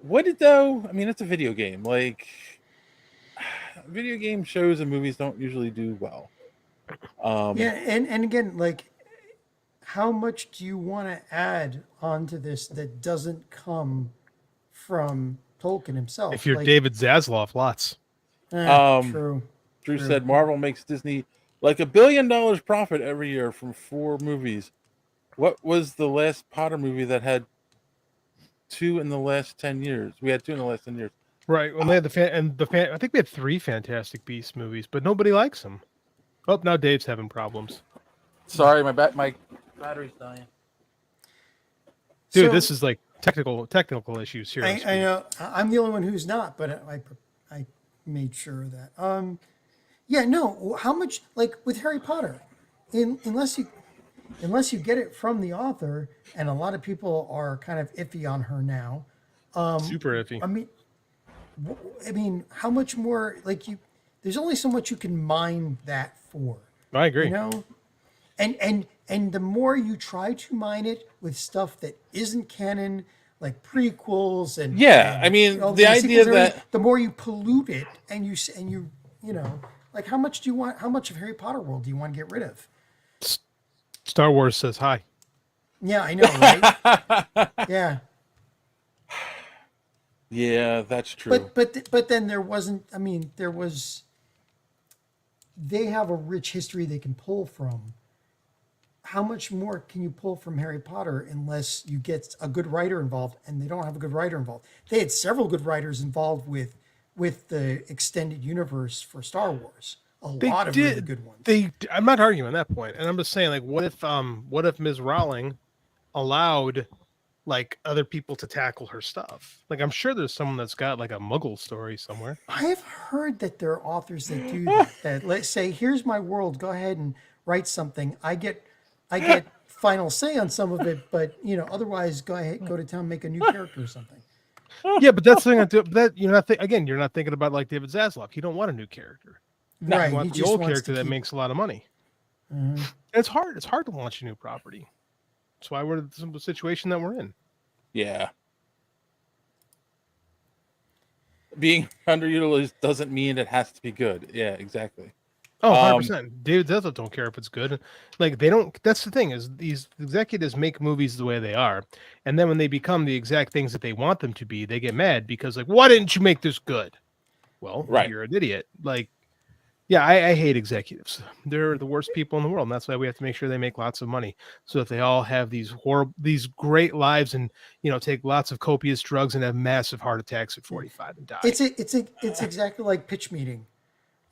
Would it though? I mean, it's a video game. Like, video game shows and movies don't usually do well. Yeah, and again, like, how much do you want to add onto this that doesn't come from Tolkien himself? If you're like, David Zaslav, lots. True. Drew said Marvel makes Disney like $1 billion profit every year from 4 movies. What was the last Potter movie that had 2 in the last 10 years? We had 2 in the last 10 years. Right. Well, they had I think we had 3 Fantastic Beasts movies, but nobody likes them. Oh, now Dave's having problems. Sorry, my battery's dying. Dude, So- this is like technical issues here. I know I'm the only one who's not, but I made sure of that. Yeah, no. How much, like with Harry Potter, unless you get it from the author, and a lot of people are kind of iffy on her now. Super iffy. I mean, how much more? Like there's only so much you can mine that for. I agree. You know, and the more you try to mine it with stuff that isn't canon, like prequels and I mean, all the these idea sequels and everything, that the more you pollute it, and you know, like how much of Harry Potter world do you want to get rid of? Star Wars says hi. Yeah, I know, right? Yeah. Yeah, that's true. But then there wasn't. I mean, there was. They have a rich history they can pull from. How much more can you pull from Harry Potter unless you get a good writer involved? And they don't have a good writer involved. They had several good writers involved with the extended universe for Star Wars. A lot of really good ones. I'm not arguing that point, and I'm just saying, like, what if Ms. Rowling allowed like other people to tackle her stuff? Like, I'm sure there's someone that's got like a Muggle story somewhere. I've heard that there are authors that do that. That let's say, here's my world. Go ahead and write something. I get final say on some of it, but otherwise, go to town, make a new character or something. Yeah, but that's the thing. That you're not thinking about like David Zaslav. You don't want a new character. Right, you want the old character that makes a lot of money. And it's hard. It's hard to launch a new property. That's why we're in the situation that we're in. Yeah. Being underutilized doesn't mean it has to be good. Yeah, exactly. Oh, 100%. David Zaslav don't care if it's good. Like, they don't. That's the thing, is these executives make movies the way they are, and then when they become the exact things that they want them to be, they get mad because, like, why didn't you make this good? Well, right. You're an idiot. Like, yeah, I hate executives. They're the worst people in the world, and that's why we have to make sure they make lots of money so that they all have these great lives and take lots of copious drugs and have massive heart attacks at 45 and die. It's exactly like Pitch Meeting,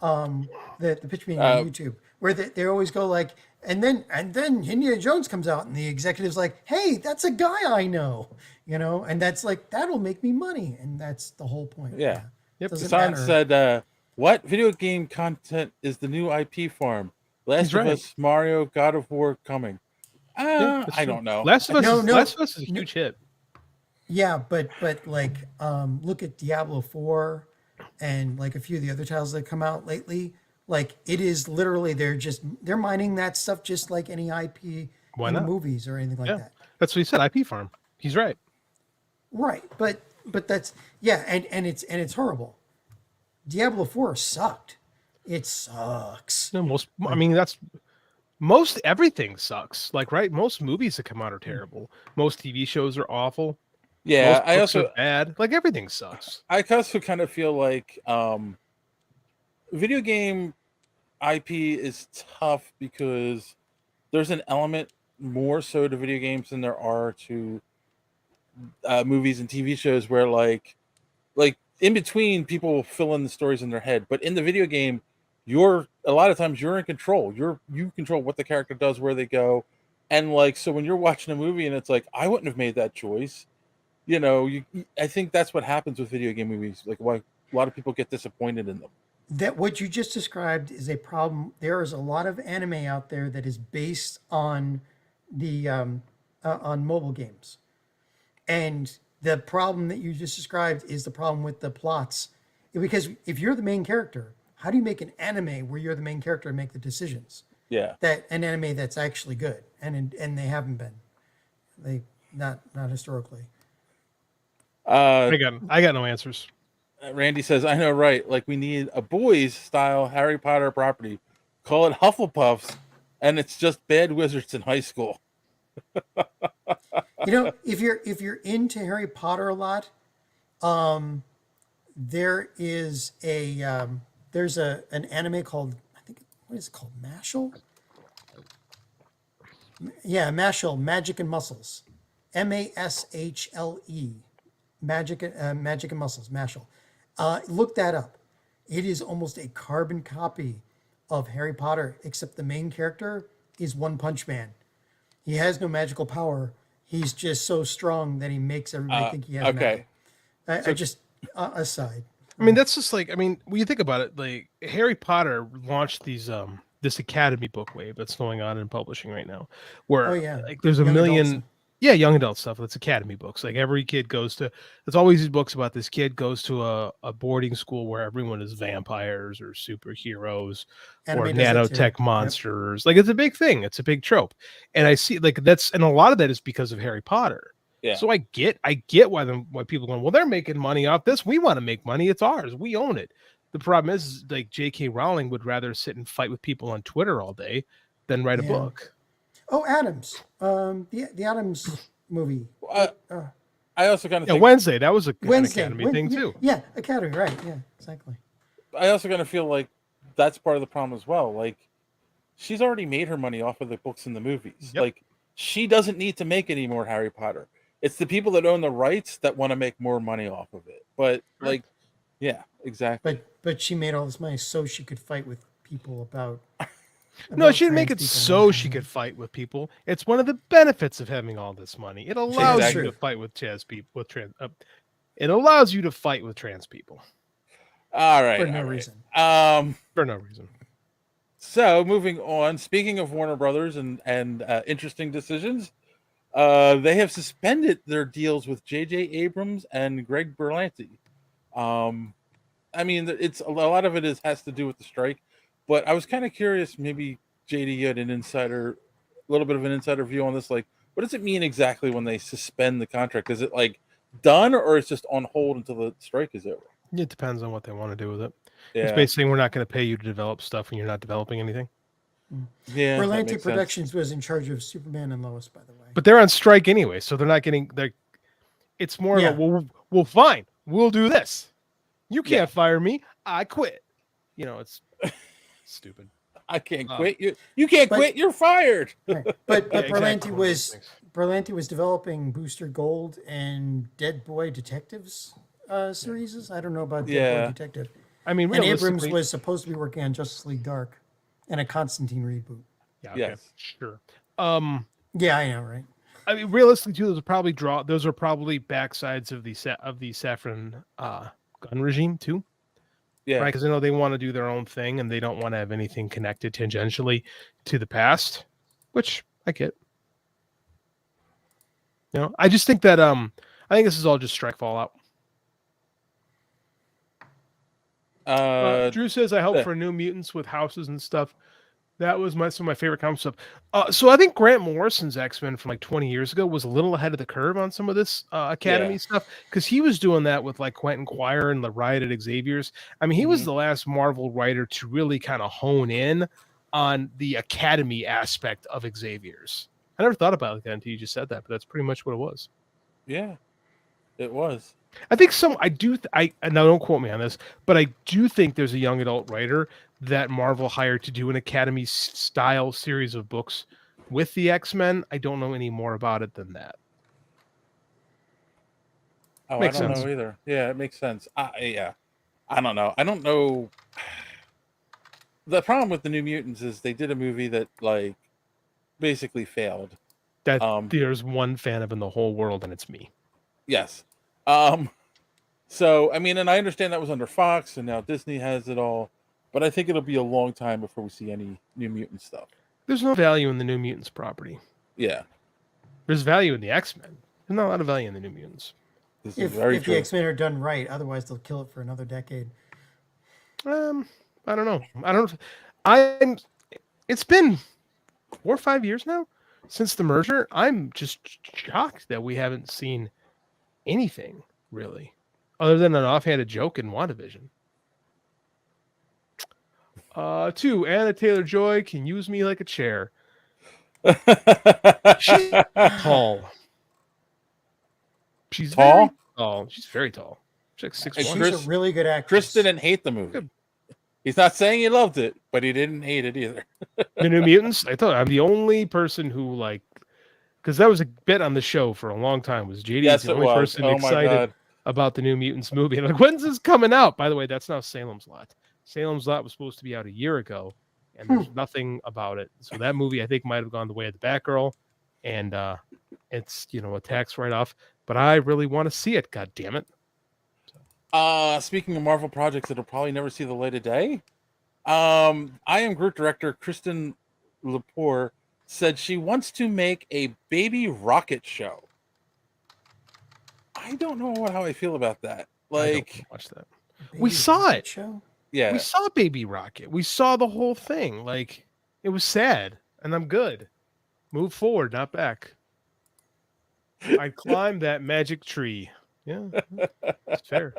the Pitch Meeting on YouTube, where they always go like, and then Indiana Jones comes out and the executive's like, hey, that's a guy I know, and that's like, that'll make me money, and that's the whole point. Yeah. Yep. Hassan said, what video game content is the new IP farm? Last of Us, Mario, God of War coming. I don't know. Last of Us is a huge hit. Yeah, but like look at Diablo 4 and like a few of the other titles that come out lately. Like, it is literally they're mining that stuff just like any IP in the movies or anything like that. That's what he said, IP farm. He's right. Right, but that's and it's horrible. Diablo 4 sucked. It sucks. No, most everything sucks. Like, right? Most movies that come out are terrible. Most TV shows are awful. Yeah, most books are bad. Like, everything sucks. I also kind of feel like video game IP is tough because there's an element more so to video games than there are to movies and TV shows where like in between people will fill in the stories in their head, but in the video game, you're a lot of times you're in control. You control what the character does, where they go, and like so when you're watching a movie and it's like I wouldn't have made that choice. You know, I think that's what happens with video game movies. Like why a lot of people get disappointed in them. That what you just described is a problem. There is a lot of anime out there that is based on the on mobile games, and the problem that you just described is the problem with the plots. Because if you're the main character, how do you make an anime where you're the main character and make the decisions? Yeah, That an anime that's actually good, and they haven't been, they not historically. I got no answers. Randy says, I know, right? Like, we need a boys' style Harry Potter property. Call it Hufflepuffs, and it's just bad wizards in high school. You know, if you're into Harry Potter a lot, there is there's an anime called, I think, what is it called? Mashal? Yeah, Mashal, Magic and Muscles. MASHLE. Magic and Muscles, Mashal. Look that up. It is almost a carbon copy of Harry Potter, except the main character is One Punch Man. He has no magical power. He's just so strong that he makes everybody think he has okay. magic. I just aside. I mean, that's just like, I mean, when you think about it, like Harry Potter launched these this Academy book wave that's going on in publishing right now, where like there's a million young adult stuff. That's Academy books. Like every kid goes to, there's always these books about this kid goes to a boarding school where everyone is vampires or superheroes or nanotech monsters. Yep. Like it's a big thing. It's a big trope. And I see like that's, and a lot of that is because of Harry Potter. Yeah. So I get why people are going, well, they're making money off this. We want to make money. It's ours. We own it. The problem is like J.K. Rowling would rather sit and fight with people on Twitter all day than write a book. Oh, Adams. The Adams movie. I also kind of think Wednesday. That was an Academy thing too. Yeah, Academy, right. Yeah, exactly. I also kind of feel like that's part of the problem as well. Like she's already made her money off of the books and the movies. Yep. Like she doesn't need to make any more Harry Potter. It's the people that own the rights that want to make more money off of it. But like, yeah, exactly. But she made all this money so she could fight with people about. No, she didn't make it so she could fight with people. It's one of the benefits of having all this money. It allows you to fight with trans people. It allows you to fight with trans people. All right, for no reason. For no reason. So moving on. Speaking of Warner Brothers and interesting decisions, they have suspended their deals with J.J. Abrams and Greg Berlanti. I mean, it's a lot of it has to do with the strike. But I was kind of curious, maybe JD, you had a little bit of an insider view on this. Like, what does it mean exactly when they suspend the contract? Is it like done or it's just on hold until the strike is over? It depends on what they want to do with it. Yeah. It's basically we're not going to pay you to develop stuff when you're not developing anything. Yeah, Berlanti Productions was in charge of Superman and Lois, by the way. But they're on strike anyway, so they're not getting. It's more of a well, fine, we'll do this. You can't fire me. I quit. You know, it's. Stupid. I can't quit. You can't quit. You're fired. Right. But Berlanti was developing Booster Gold and Dead Boy Detectives series. I don't know about Dead Boy Detective. I mean, and Abrams was supposed to be working on Justice League Dark and a Constantine reboot. Yeah. Okay. Yes. Sure. Yeah, I know, right? I mean, realistically, too, those are probably backsides of the Saffron gun regime too. Yeah, right. Because I know they want to do their own thing and they don't want to have anything connected tangentially to the past, which I get. You know, I just think that I think this is all just strike fallout. Drew says, "I hope for New Mutants with houses and stuff." That was some of my favorite comic stuff. So I think Grant Morrison's X-Men from like 20 years ago was a little ahead of the curve on some of this Academy stuff because he was doing that with like Quentin Quire and the Riot at Xavier's. I mean, he was the last Marvel writer to really kind of hone in on the Academy aspect of Xavier's. I never thought about it until you just said that, but that's pretty much what it was. Yeah, it was. I think now don't quote me on this, but I do think there's a young adult writer that Marvel hired to do an Academy style series of books with the X-Men. I don't know any more about it than that. Oh, Makes I don't sense. know either. Yeah, it makes sense. Yeah, I don't know. I don't know. The problem with the New Mutants is they did a movie that like basically failed. That there's one fan of in the whole world, and it's me. Yes. So I mean, and I understand that was under Fox, and now Disney has it all, but I think it'll be a long time before we see any New Mutant stuff. There's no value in the New Mutants property. Yeah. There's value in the X-Men. There's not a lot of value in the New Mutants. This If is very true. the X-Men are done right, otherwise they'll kill it for another decade. I don't know. It's been 4 or 5 years now since the merger. I'm just shocked that we haven't seen anything really other than an offhanded joke in WandaVision. 2, Anna Taylor-Joy can use me like a chair. She's tall. She's Tall? very tall. She's very tall. She's like 6'1". She's a really good actress. Chris didn't hate the movie. He's not saying he loved it, but he didn't hate it either. The New Mutants. I thought I'm the only person who because that was a bit on the show for a long time. Was JD Yes, the it only was. person Oh my excited God. about the New Mutants movie? And like, when's this coming out? By the way, that's now Salem's Lot. Salem's Lot was supposed to be out a year ago, and there's nothing about it. So that movie, I think, might have gone the way of the Batgirl, and it's a tax write-off. But I really want to see it. God damn it! Speaking of Marvel projects that'll probably never see the light of day, I Am Groot director Kristen Lepore said she wants to make a baby rocket show. I don't know how I feel about that. Like, watch that. We saw it. Show? Yeah, we saw Baby Rocket. We saw the whole thing. Like, it was sad, and I'm good. Move forward, not back. I climbed that magic tree. Yeah, it's fair.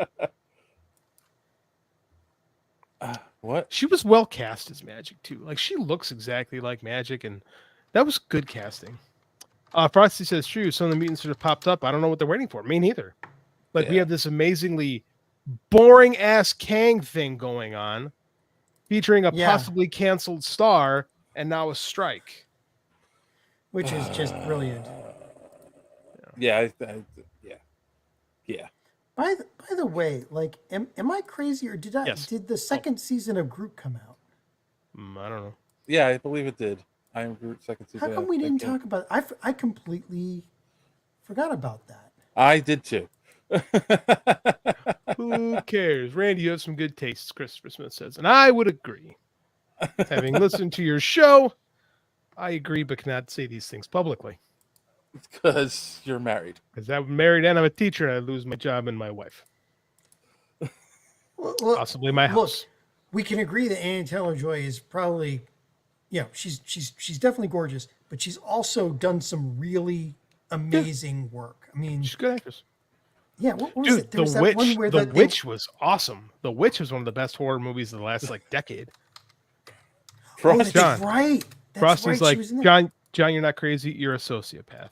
What? She was well cast as Magic too. Like, she looks exactly like Magic, and that was good casting. Frosty says, "True. Some of the mutants that have popped up. I don't know what they're waiting for. Me neither. Like, we have this amazingly boring ass Kang thing going on, featuring a possibly canceled Star, and now a Strike, which is just brilliant. Yeah. By the way, like, am I crazy, or did the second season of Groot come out? I don't know. Yeah, I believe it did. I Am Groot second season. How come we didn't talk about it? I completely forgot about that. I did too. Who cares? Randy, you have some good tastes, Christopher Smith says. And I would agree. Having listened to your show, I agree, but cannot say these things publicly. Because you're married. Because I'm married and I'm a teacher, and I lose my job and my wife. Possibly my house. Look, we can agree that Anna Taylor-Joy is probably, she's definitely gorgeous, but she's also done some really amazing work. I mean, she's a good actress. Yeah, what was it? There was The that Witch. one where The Witch was awesome. The Witch was one of the best horror movies of the last decade. That's right. That's Frosty's right. like, John, you're not crazy. You're a sociopath.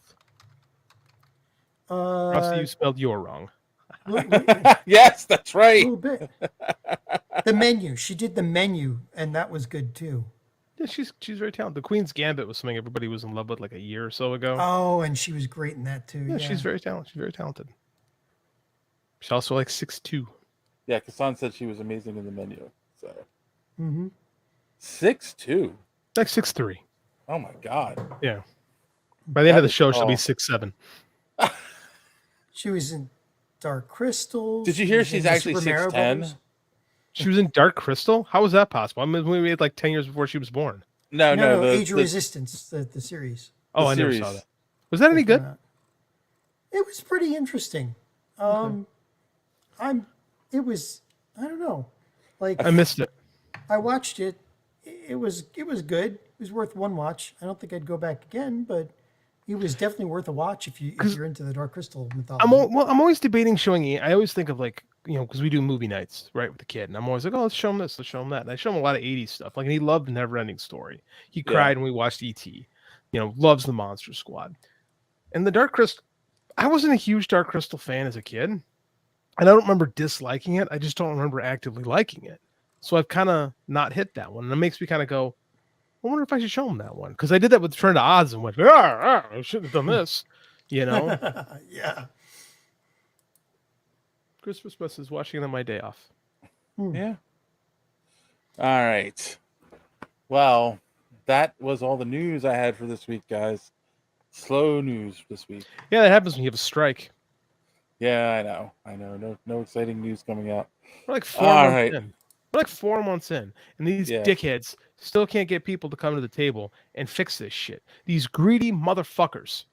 Frosty, you spelled "you're" wrong. Yes, that's right. A little bit. The Menu. She did The Menu, and that was good too. Yeah, she's very talented. The Queen's Gambit was something everybody was in love with like a year or so ago. Oh, and she was great in that too. Yeah, she's very talented. She's very talented. She's also like 6'2". Yeah, Kassan said she was amazing in The Menu. So 6'2". Like 6'3". Oh my God. Yeah. By the end of the show, she'll be 6'7". She was in Dark Crystal. Did you hear she's actually 6'10"? She was in Dark Crystal? How was that possible? I mean, we made like 10 years before she was born. No, Age of Resistance, the series. Oh, I never saw that. Was that any good? It was pretty interesting. I don't know. Like, I missed it. I watched it. It was good. It was worth one watch. I don't think I'd go back again, but it was definitely worth a watch if you're into the Dark Crystal mythology. I'm always debating showing. I always think of because we do movie nights, right, with the kid, and I'm always like, oh, let's show him this, let's show him that. And I show him a lot of 80s stuff. Like, and he loved Neverending Story. He cried when we watched E.T. Loves the Monster Squad. And the Dark Crystal, I wasn't a huge Dark Crystal fan as a kid, and I don't remember disliking it. I just don't remember actively liking it. So I've kind of not hit that one, and it makes me kind of go, I wonder if I should show him that one, because I did that with Return to Oz and went, I shouldn't have done this, Yeah. Christmas Bus is watching it on my day off. Yeah. All right. Well, that was all the news I had for this week, guys. Slow news this week. Yeah, that happens when you have a strike. Yeah, I know. No exciting news coming out. We're like 4 All months right. in. We're like 4 months in, and these dickheads still can't get people to come to the table and fix this shit. These greedy motherfuckers.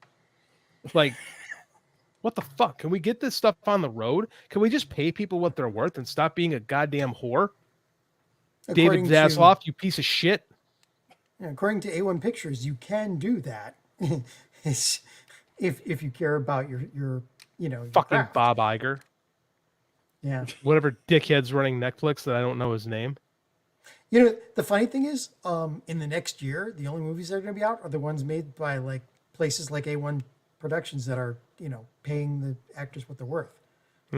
Like, what the fuck? Can we get this stuff on the road? Can we just pay people what they're worth and stop being a goddamn whore? David Zaslav, you piece of shit. According to A1 Pictures, you can do that. if you care about your fucking craft. Bob Iger. Yeah. Whatever dickhead's running Netflix that I don't know his name. You know, the funny thing is, in the next year, the only movies that are going to be out are the ones made by like places like A1 Productions that are, paying the actors what they're worth.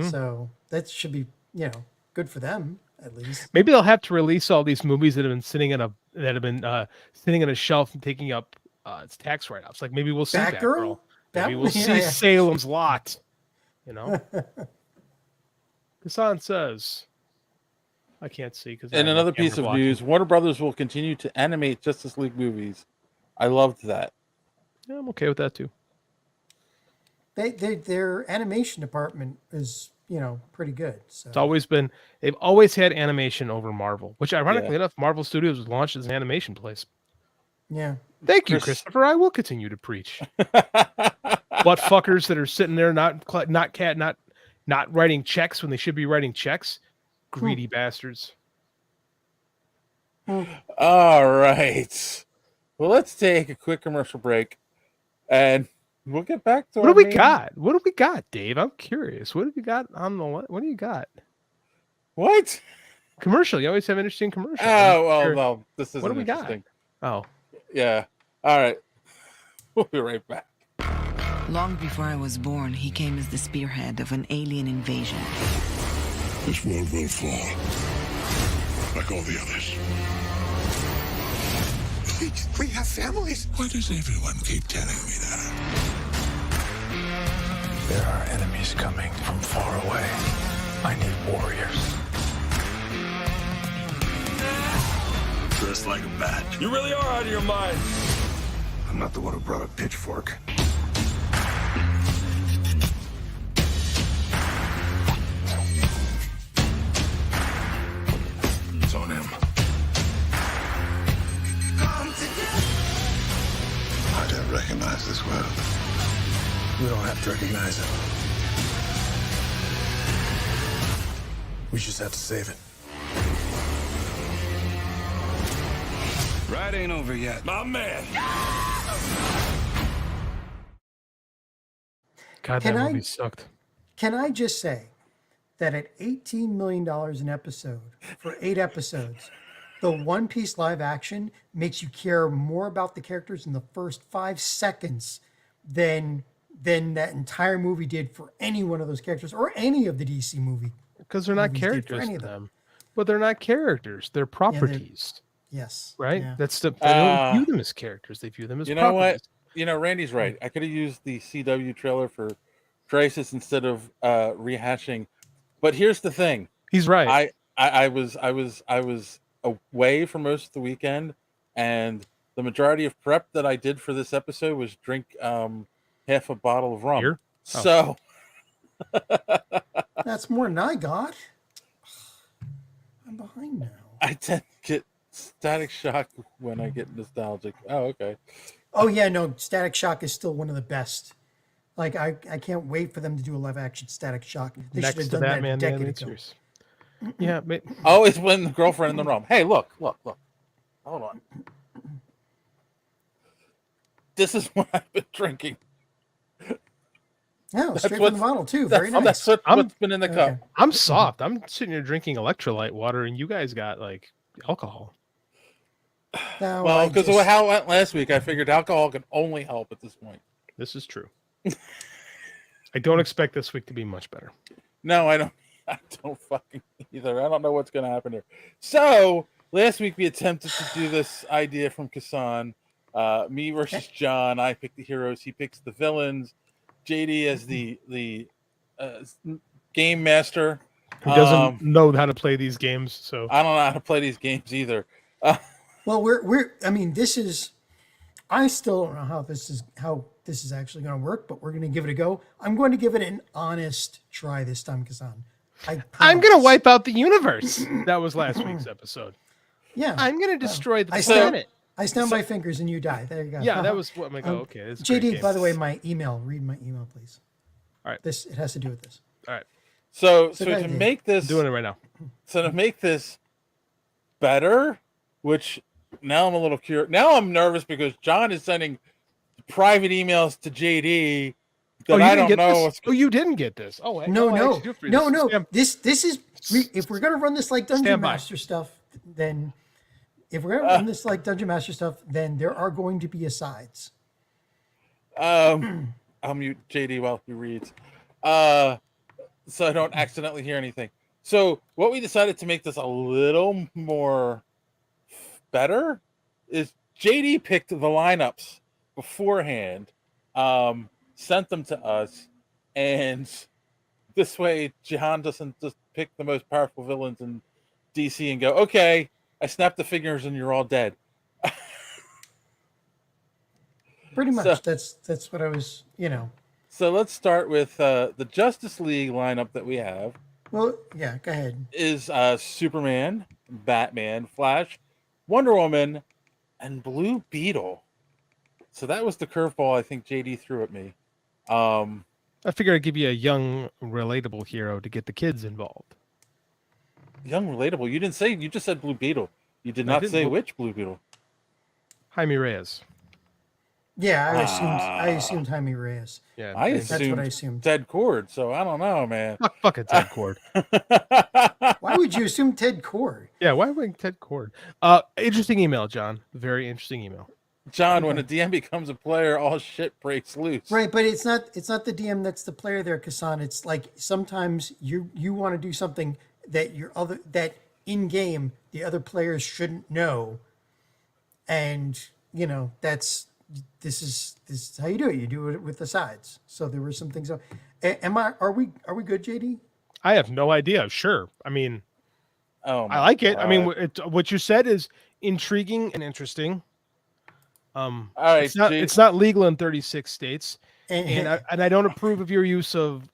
So that should be, good for them at least. Maybe they'll have to release all these movies that have been sitting in a shelf and taking up its tax write-offs. Like maybe we'll see Batgirl. Maybe we'll see Salem's Lot. Hassan says, I can't see because. And another piece of news: Warner Brothers will continue to animate Justice League movies. I loved that. Yeah, I'm okay with that too. Their animation department is, pretty good. So They've always had animation over Marvel, which ironically enough, Marvel Studios was launched as an animation place. Yeah. Thank you, Christopher. I will continue to preach. What fuckers that are sitting there not writing checks when they should be writing checks? Greedy bastards. All right. Well, let's take a quick commercial break, and we'll get back to what do we got? What do we got, Dave? I'm curious. What have you got on the? What do you got? What commercial? You always have interesting commercials. Oh well, this isn't what do we interesting. Got? Oh, yeah. All right. We'll be right back. Long before I was born, he came as the spearhead of an alien invasion. This world will fall, like all the others. We have families. Why does everyone keep telling me that? There are enemies coming from far away. I need warriors. Dressed like a bat. You really are out of your mind. I'm not the one who brought a pitchfork. It's on him. I don't recognize this world. We don't have to recognize it. We just have to save it. Ride ain't over yet. My man. God, that movie sucked. Can I just say that at $18 million an episode for 8 episodes, the One Piece live action makes you care more about the characters in the first 5 seconds than that entire movie did for any one of those characters or any of the DC movie. Because they're not characters to them. But they're not characters. They're properties. Yes. Right? Yeah. They don't view them as characters. They view them as properties. What? Randy's right. I could have used the CW trailer for Crisis instead of rehashing. But here's the thing. He's right. I was away for most of the weekend, and the majority of prep that I did for this episode was drink half a bottle of rum. Beer? So that's more than I got. I'm behind now. I tend to get Static Shock when I get nostalgic. Oh, okay. Oh yeah, no, Static Shock is still one of the best. Like I can't wait for them to do a live action Static Shock. They should have done that a decade ago. Yeah. But... Oh, it's when the girlfriend in the room. Hey, look. Hold on. This is what I've been drinking. Yeah, straight from the bottle too. Very nice. That's what's been in the cup. I'm soft. I'm sitting here drinking electrolyte water, and you guys got like alcohol. No, well, because of how it went last week, I figured alcohol can only help at this point. This is true. I don't expect this week to be much better. No, I don't. I don't fucking either. I don't know what's going to happen here. So last week we attempted to do this idea from Kassan. Me versus John. I pick the heroes. He picks the villains. JD as the game master who doesn't know how to play these games. So I don't know how to play these games either. Well, I mean, this is. I still don't know how this is actually going to work, but we're going to give it a go. I'm going to give it an honest try this time, Kazan. I'm going to wipe out the universe. That was last week's episode. Yeah, I'm going to destroy the planet. I stand by fingers and you die. There you go. Yeah, that was what my go. Okay, JD. By the way, my email. Read my email, please. All right. It has to do with this. All right. So to make this, I'm doing it right now. So to make this better, which now I'm a little curious. Now I'm nervous because John is sending private emails to JD that I don't know. Oh, you didn't get this. Oh, no. This is if we're gonna run this like Dungeon Master stuff, then then there are going to be asides. I'll mute JD while he reads, so I don't accidentally hear anything. So what we decided to make this a little more better is JD picked the lineups beforehand, sent them to us, and this way John doesn't just pick the most powerful villains in DC and go, okay, I snapped the fingers and you're all dead. Pretty much. That's what I was, So let's start with the Justice League lineup that we have. Well, yeah, go ahead. Is Superman, Batman, Flash, Wonder Woman, and Blue Beetle. So that was the curveball I think JD threw at me. I figured I'd give you a young, relatable hero to get the kids involved. Young, relatable? You didn't say, you just said Blue Beetle. You did not say which Blue Beetle. Jaime Reyes. Yeah, I assumed Jaime Reyes. Yeah, that's what I assumed. Ted Cord, so I don't know, man. Fucking Ted Cord. Why would you assume Ted Cord? Yeah, why would Ted Cord? Interesting email, John. Very interesting email. John, when a DM becomes a player, all shit breaks loose. Right, but it's not the DM that's the player there, Kasan. It's like sometimes you want to do something that in game the other players shouldn't know, and this is how you do it. You do it with the sides. So there were some things. Are we good, JD? I have no idea. Sure. I mean, I like it. I mean, what you said is intriguing and interesting. All right, it's not legal in 36 states, and I don't approve of your use of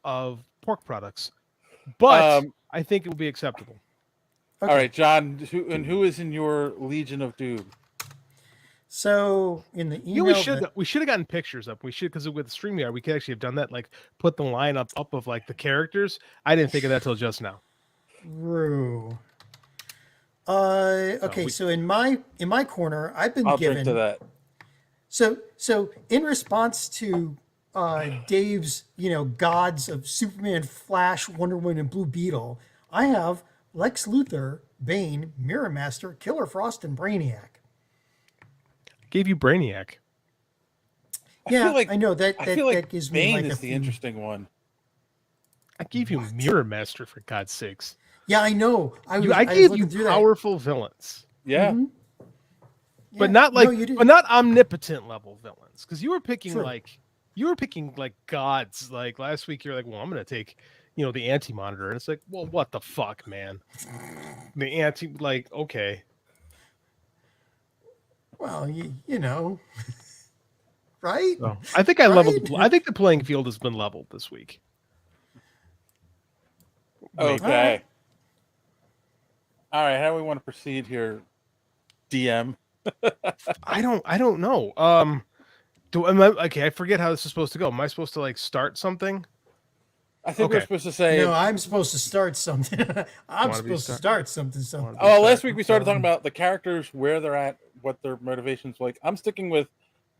pork products, but I think it will be acceptable. Okay. All right, John. Who is in your Legion of Doom? So in the email, we should have gotten pictures up. We should, because with StreamYard, we could actually have done that. Like put the lineup up of like the characters. I didn't think of that till just now. True. Okay, so in my corner, I've been given. Drink to that. So in response to Dave's, gods of Superman, Flash, Wonder Woman, and Blue Beetle, I have Lex Luthor, Bane, Mirror Master, Killer Frost, and Braniac. Gave you Braniac. Yeah, I know that gives me Bane is the interesting one. I gave you Mirror Master, for God's sakes. Yeah, I know. I gave you powerful villains. Yeah. Mm-hmm. But not not omnipotent level villains, because you were picking like gods. Like last week, you're like, well, I'm gonna take, the Anti-Monitor, and it's like, well, what the fuck, man? Okay. Well, right? Oh, I think I leveled. I think the playing field has been leveled this week. Okay. All right. How do we want to proceed here, DM? I don't know. I forget how this is supposed to go. Am I supposed to start something? I think we're supposed to say. No, I'm supposed to start something. I'm supposed to start something. Last week we started talking about the characters, where they're at, what their motivations like. I'm sticking with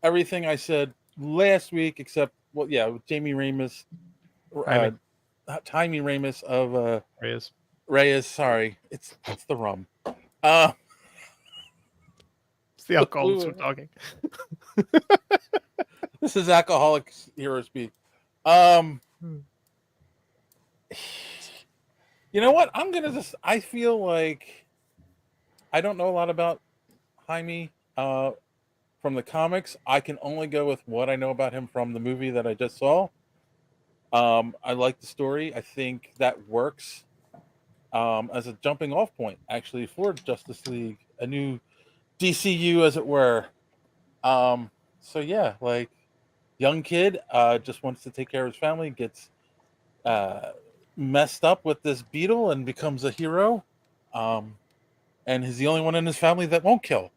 everything I said last week, except Jamie Ramis, Jaime Ramis of Reyes. Sorry, it's the rum. It's the alcoholics we're talking. This is alcoholic hero speak. You know what? I feel like I don't know a lot about Jaime from the comics. I can only go with what I know about him from the movie that I just saw. I like the story. I think that works as a jumping off point, actually, for Justice League, a new DCU, as it were. So yeah, like young kid just wants to take care of his family, gets messed up with this beetle and becomes a hero. And he's the only one in his family that won't kill.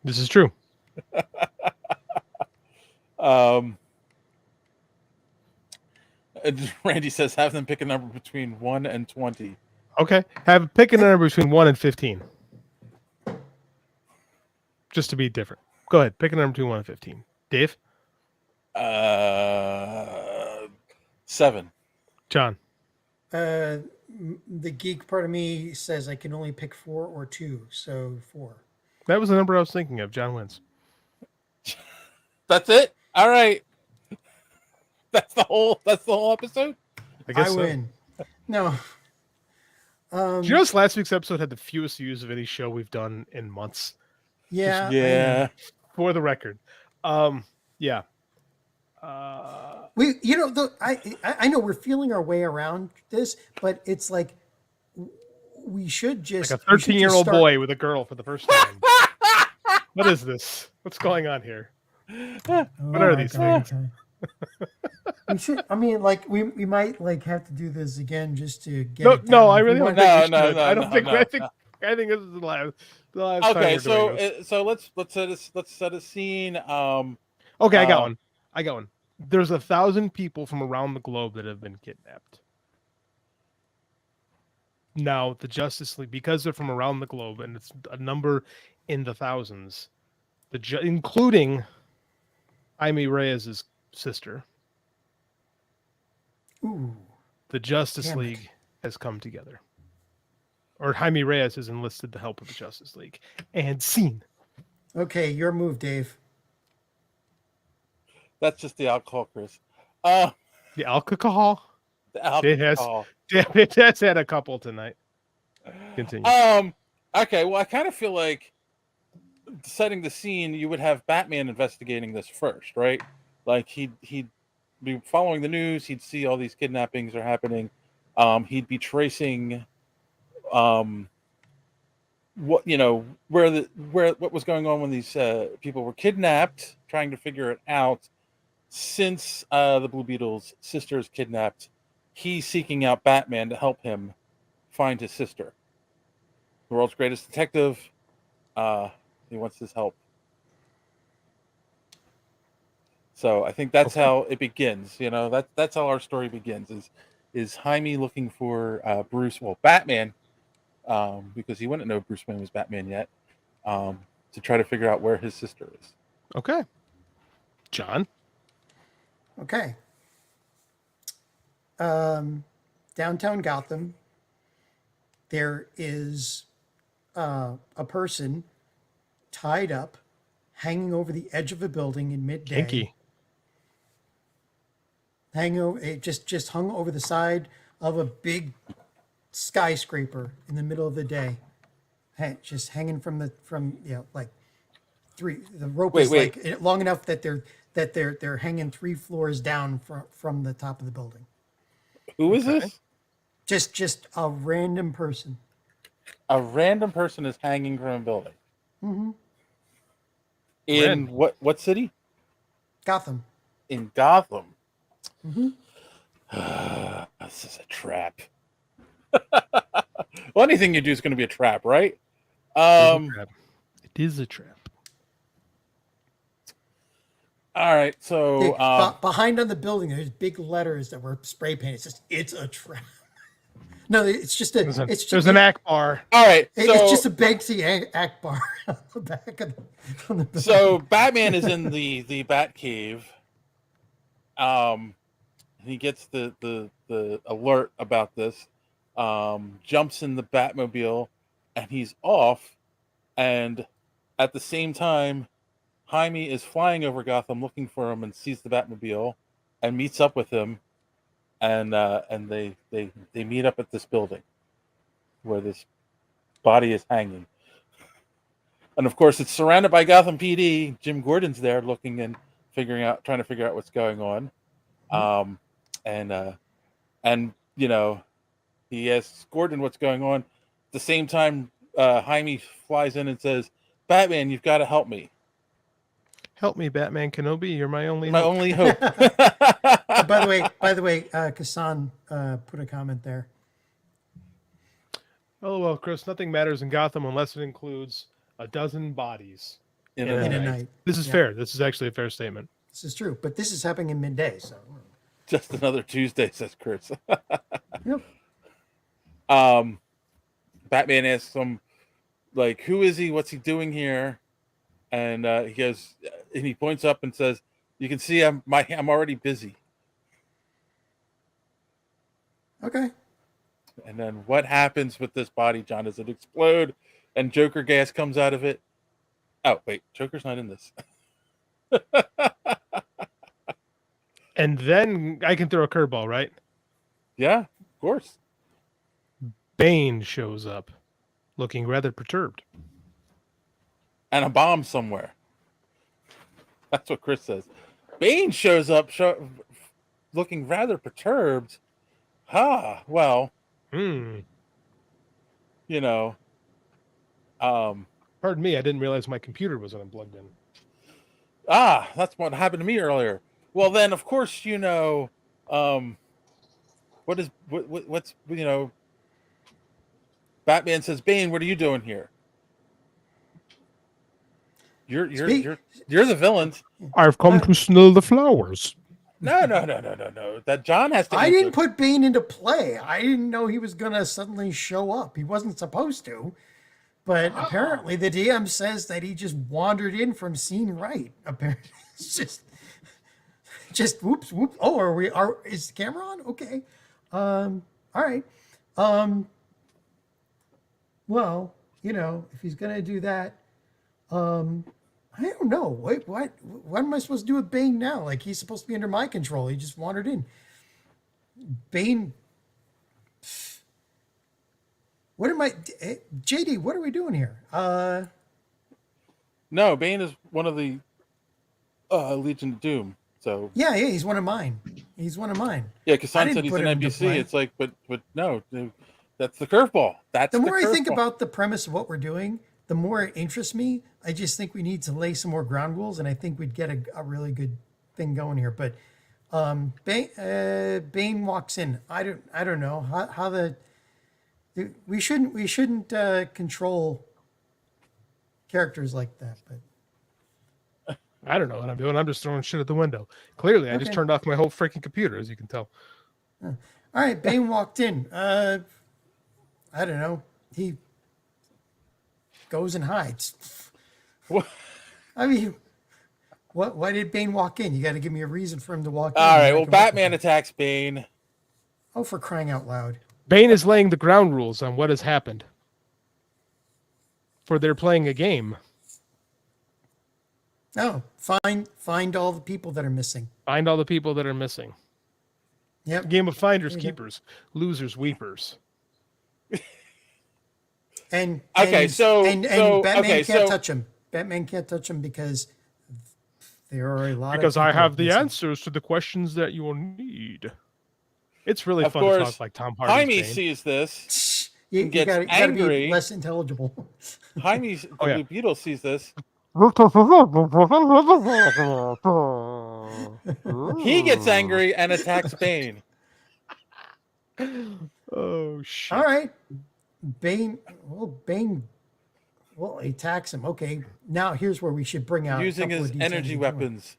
This is true. Randy says, have them pick a number between 1 and 20. Okay. Pick a number between 1 and 15. Just to be different. Go ahead. Pick a number between 1 and 15. Dave? 7. John? The geek part of me says I can only pick 4 or 2, so 4. That was the number I was thinking of. John wins. That's it? All right. That's the whole episode? I guess I so. win. No. Do you notice last week's episode had the fewest views of any show we've done in months? Yeah. Yeah. For the record. Yeah. We, I know we're feeling our way around this, but it's like we should just like a 13-year-old boy with a girl for the first time. What is this? What's going on here? What are these things? We should. I mean, like we might like have to do this again just to get. No, I really don't think we should. No, I don't think. no. I think this is the last time Okay, we're doing this. so let's set a scene. Okay, I got one. There's 1,000 people from around the globe that have been kidnapped. Now, the Justice League, because they're from around the globe, and it's a number in the thousands, including Jaime Reyes' sister. Ooh. The Justice League has come together. Or Jaime Reyes has enlisted the help of the Justice League. And scene. Okay, your move, Dave. That's just the alcohol, Chris. The alcohol? The alcohol. It has had a couple tonight. Continue. Okay, well, I kind of feel like setting the scene, you would have Batman investigating this first, right? Like he'd be following the news, he'd see all these kidnappings are happening. He'd be tracing what was going on when these people were kidnapped, trying to figure it out. Since the Blue Beetle's sister is kidnapped, he's seeking out Batman to help him find his sister. The world's greatest detective. He wants his help. So I think that's how it begins. That's how our story begins. Is Jaime looking for Batman, because he wouldn't know Bruce Wayne was Batman yet, to try to figure out where his sister is. Okay. John? Okay. Downtown Gotham, there is a person tied up, hanging over the edge of a building in midday. Kinky. It just hung over the side of a big skyscraper in the middle of the day. Just hanging the rope is like long enough that they're hanging 3 floors down from the top of the building. Who is this? Just a random person. A random person is hanging from a building. Mm-hmm. In what city? Gotham. In Gotham. Mm-hmm. This is a trap. Well, anything you do is going to be a trap, right? It is a trap. All right, so behind on the building, there's big letters that were spray painted. It's a trap. No, it's just a. There's an Akbar. All right, it's just a Banksy Akbar on the back of the building. So Batman is in the Batcave. He gets the alert about this. Jumps in the Batmobile, and he's off. And at the same time, Jaime is flying over Gotham looking for him and sees the Batmobile and meets up with him, and they meet up at this building where this body is hanging. And of course, it's surrounded by Gotham PD. Jim Gordon's there looking and trying to figure out what's going on. And you know, he asks Gordon what's going on. At the same time, Jaime flies in and says, "Batman, you've got to help me. Help me, Batman Kenobi. You're my only My hope. only hope." By the way, Kassan put a comment there. Oh well, Chris. Nothing matters in Gotham unless it includes a dozen bodies In a night. This is fair. This is actually a fair statement. This is true, but this is happening in midday, so Just another Tuesday, says Chris. Yep. Batman asks him, like, who is he? What's he doing here? And he goes, and he points up and says, "You can see I'm already busy." Okay. And then what happens with this body, John? Does it explode and Joker gas comes out of it? Oh, wait, Joker's not in this. And then I can throw a curveball, right? Yeah, of course. Bane shows up, looking rather perturbed. And a bomb somewhere. That's what Chris says. Bane shows up looking rather perturbed. Well, Hmm. you know. Pardon me, I didn't realize my computer was unplugged in. That's what happened to me earlier. Well, then, of course, you know, what's, you know, Batman says, "Bane, what are you doing here? You're the villains." I've come to smell the flowers. No. That John has to. I didn't put Bane into play. I didn't know he was gonna suddenly show up. He wasn't supposed to, but apparently the DM says that he just wandered in from scene right. Apparently, it's just whoops. Oh, is the camera on? Okay. All right. Well, you know, if he's gonna do that, I don't know. Wait, what am I supposed to do with Bane now? Like, he's supposed to be under my control. He just wandered in. Bane. What am I, JD? What are we doing here? No, Bane is one of the Legion of Doom. So yeah, he's one of mine. Yeah, Kassan said he's an NPC. It's like, but no, that's the curveball. That's the more I think about the premise of what we're doing, the more it interests me. I just think we need to lay some more ground rules, and I think we'd get a really good thing going here. But Bane walks in. I don't know how we shouldn't control characters like that. But I don't know what I'm doing. I'm just throwing shit at the window. Clearly, I just turned off my whole freaking computer, as you can tell. All right, Bane walked in. I don't know. He goes and hides. What? I mean, why did Bane walk in? You got to give me a reason for him to walk in. All right, well, Batman attacks Bane. Oh, for crying out loud. Bane is laying the ground rules on what has happened. For they're playing a game. Oh, find all the people that are missing. Find all the people that are missing. Yep. Game of finders, keepers, losers, weepers. And Batman can't touch him. Batman can't touch him because there are a lot. Because I have the answers to the questions that you will need. It's really fun to talk like Tom Hardy's Jaime Bane. sees this. You gets gotta angry. be less intelligible. Jaime, Blue Beetle sees this. He gets angry and attacks Bane. Oh shit! All right, Bane. Well, he attacks him. Okay, now here's where we should bring out using his energy weapons.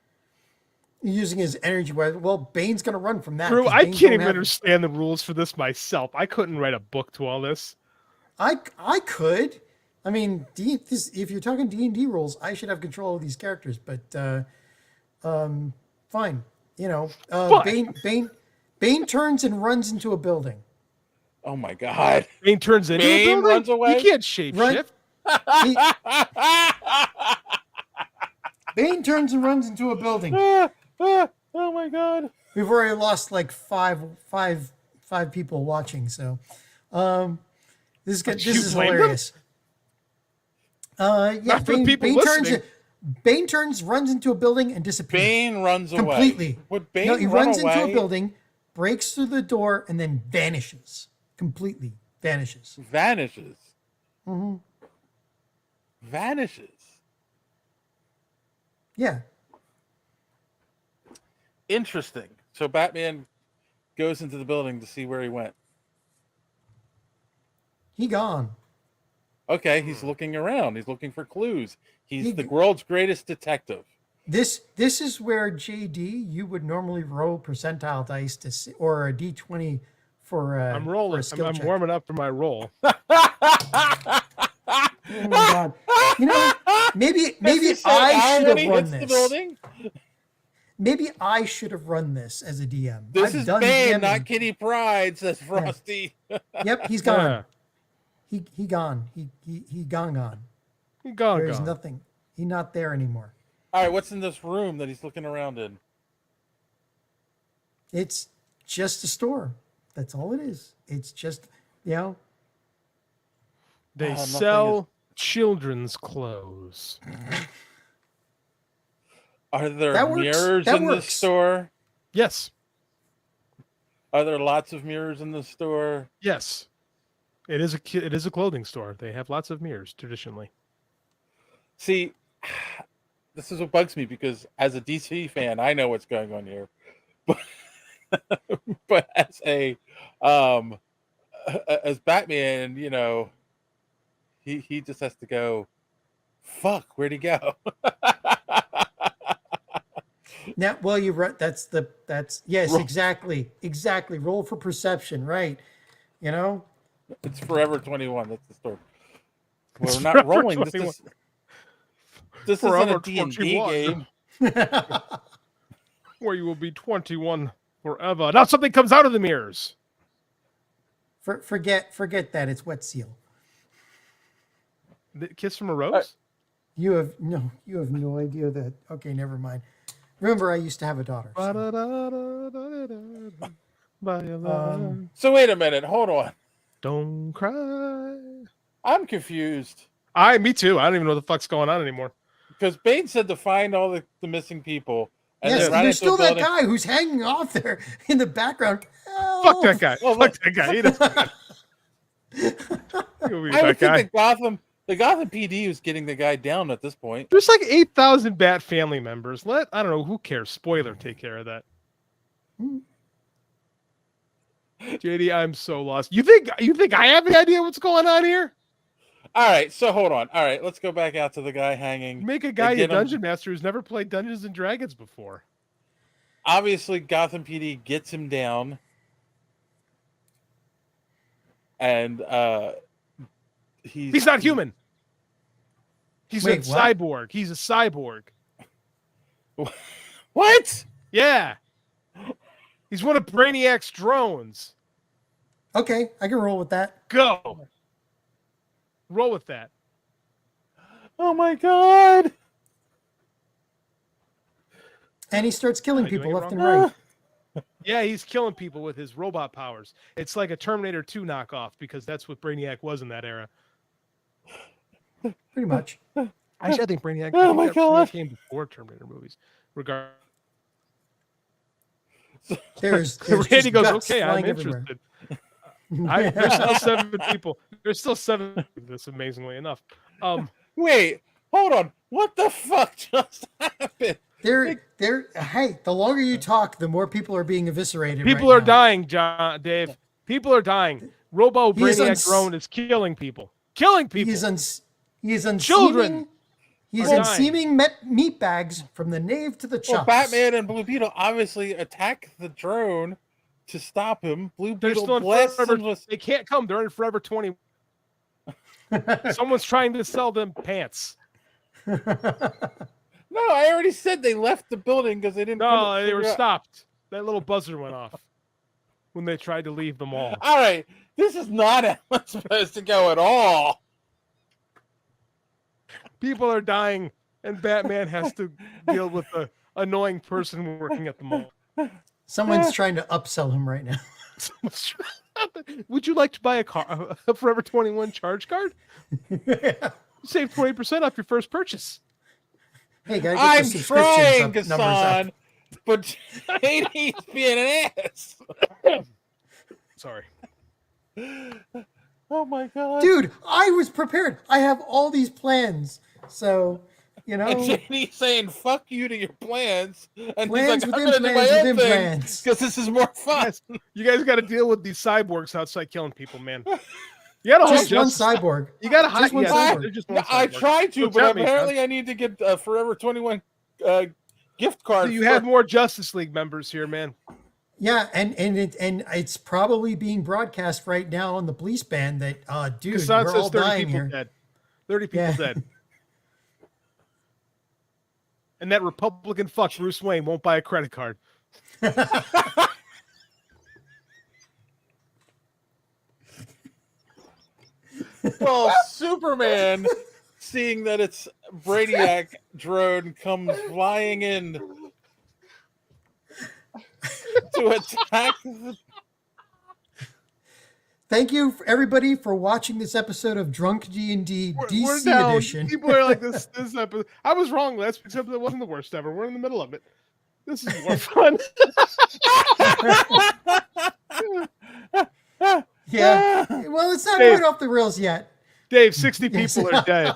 Using his energy weapon. Well, Bane's gonna run from that. Drew, I can't even understand the rules for this myself. I couldn't write a book to all this. I could. I mean, if you're talking D&D rules, I should have control of these characters. But fine. You know, Bane turns and runs into a building. Oh my God! Bane turns into a building. Runs away. He can't shape shift. Bane turns and runs into a building. Oh my God! We've already lost like five people watching, so this is hilarious. Yeah, Not for the people listening. Bane runs into a building and disappears. Bane runs away. Completely. Would Bane No, he run runs away? into a building, breaks through the door, and then vanishes. Completely vanishes. Vanishes. Mm-hmm. Vanishes. Yeah. Interesting. So Batman goes into the building to see where he went. He gone. Okay, he's looking around. He's looking for clues. He's the world's greatest detective. This is where JD, you would normally roll percentile dice to see, or a D20 for I'm rolling. for a skill I'm check. warming up for my roll. Oh my god! You know, maybe I should have run this. Maybe I should have run this as a DM. This I've is done Bane, DMing. not Kitty Pryde, says Frosty. Yep, he's gone. Yeah. He gone. He gone. He gone. There's gone. nothing. He's not there anymore. All right, what's in this room that he's looking around in? It's just a store. That's all it is. It's just, you know. They nothing sell children's clothes. Are there That works. mirrors That in the works. store? Yes. Are there lots of mirrors in the store? Yes. It is a clothing store. They have lots of mirrors traditionally. See, this is what bugs me because as a DC fan, I know what's going on here, but as as Batman, you know, he just has to go. Fuck, where'd he go? Now, well, you're right. That's yes, exactly. Roll for perception, right? You know, It's Forever 21. That's the story. Well, we're not rolling. This isn't a D&D game. Where you will be 21 forever. Now something comes out of the mirrors. forget that. It's Wet Seal. The kiss from a rose? You have no idea that. Okay, never mind. Remember, I used to have a daughter. So wait a minute. Hold on. Don't cry. I'm confused. Me too. I don't even know what the fuck's going on anymore. Because Bane said to find all the missing people. And Yes, then ran there's into a still that building. guy who's hanging off there in the background. Fuck that guy. Well, Fuck that guy. He doesn't. I would think that the Gotham PD was getting the guy down at this point. There's like 8,000 Bat family members. I don't know, who cares? Spoiler, take care of that. JD, I'm so lost. You think I have any idea what's going on here? All right, so hold on. All right, let's go back out to the guy hanging. Make a guy a dungeon master who's never played Dungeons and Dragons before. Obviously, Gotham PD gets him down. And he's not human. He's Wait, a what? cyborg. He's a cyborg. What? Yeah. He's one of Braniac's drones. Okay, I can roll with that. Go. Roll with that. Oh my god. And he starts killing Am I doing people it left and wrong? right. Yeah, he's killing people with his robot powers. It's like a Terminator 2 knockoff because that's what Brainiac was in that era. Pretty much. Actually, I think Brainiac, Oh my God. came before Terminator movies. Regardless. There's Randy just goes, guts okay, I'm flying everywhere. interested. There's still 7 people. There's still 7 of this, amazingly enough. Wait, hold on. What the fuck just happened? Hey, the longer you talk, the more people are being eviscerated. People right are now. dying, Dave. People are dying. Robo He is Brainiac drone is killing people. Killing people. He is unseeming. Children He's are unseeming meat bags from the nave to the Well, chops. Batman and Blue Beetle obviously attack the drone to stop him. Blue They're Beetle still in blasts Forever. him with... They can't come. They're in Forever 20. Someone's trying to sell them pants. No, I already said they left the building because they didn't... No, they figure were out- stopped. That little buzzer went off when they tried to leave the mall. All right, this is not how it's supposed to go at all. People are dying, and Batman has to deal with the annoying person working at the mall. Someone's trying to upsell him right now. Would you like to buy a Forever 21 charge card? Save 20% off your first purchase. Hey, gotta get I'm the subscriptions trying, numbers up. Gassan, but JD's being an ass. Sorry. Oh my god. Dude, I was prepared. I have all these plans. So, you know. And JD's saying fuck you to your plans. And Plans he's like, within I'm gonna do my plans own within thing plans. because this is more fun. You guys got to deal with these cyborgs outside killing people, man. You got Just one cyborg. You got to hide. Just one cyborg. Just one I cyborg. tried to, Don't but tell me, apparently son. I need to get a Forever 21 gift card. So you have more Justice League members here, man. Yeah, and it's probably being broadcast right now on the police band that dude, Gassan we're says all 30 dying people here. dead. 30 people Yeah. dead. And that Republican fuck Bruce Wayne won't buy a credit card. Well, Superman, seeing that it's Braniac drone, comes flying in to attack. Thank you everybody for watching this episode of Drunk D&D We're DC down. edition. People are like this episode. I was wrong last week's episode wasn't the worst ever. We're in the middle of it. This is more fun. Yeah. Well, it's not Dave. right off the rails yet. Dave, 60 Yes. people are dead.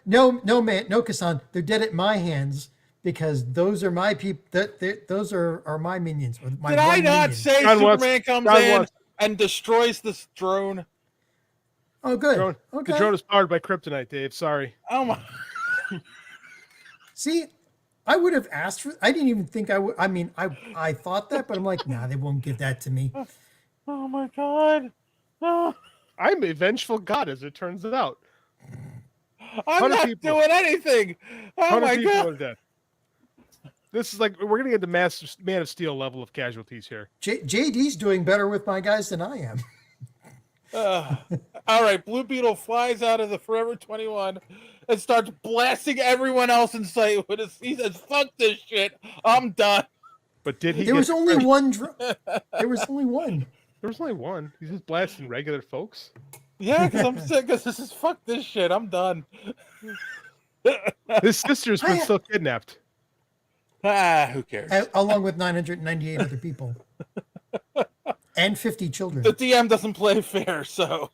No, man, no, Kassan. They're dead at my hands because those are my people. Those are my minions. Or my Did I one not minion. say John Superman wants- comes John in wants- and destroys this drone? Oh, good. Drone- Okay. The drone is powered by kryptonite, Dave. Sorry. Oh my! See, I would have asked for. I didn't even think I would. I mean, I thought that, but I'm like, nah, they won't give that to me. Oh my god! Oh, I'm a vengeful god, as it turns out. I'm 100 not people. doing anything. Oh 100 my people god! are dead. This is like we're gonna get the Man of Steel level of casualties here. JD's doing better with my guys than I am. All right, Blue Beetle flies out of the Forever 21 and starts blasting everyone else in sight with his. He says, "Fuck this shit, I'm done." But did he? There get was only credit? one. There was only one. There was only one. He's just blasting regular folks. Yeah, because I'm sick. Because this is fuck this shit. I'm done. His sister's been still kidnapped. Who cares? Along with 998 other people. And 50 children. The DM doesn't play fair, so.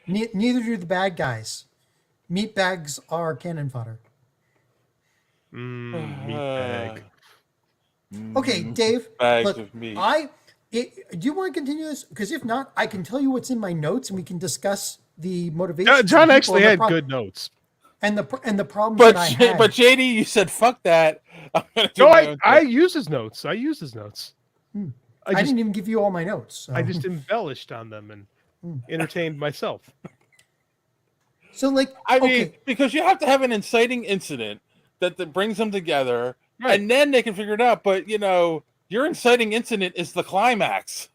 Neither do the bad guys. Meat bags are cannon fodder. Meatbag. Okay, Dave. Bags Look, of meat. do you want to continue this? Because if not, I can tell you what's in my notes, and we can discuss the motivation. John actually had good notes. And the problem But that I had. but JD, you said fuck that. I'm gonna do No, my own I thing. used his notes. I used his notes. I didn't even give you all my notes. So. I just embellished on them and entertained myself. So, like, I mean, okay, because you have to have an inciting incident that brings them together, Right. and then they can figure it out. But your inciting incident is the climax.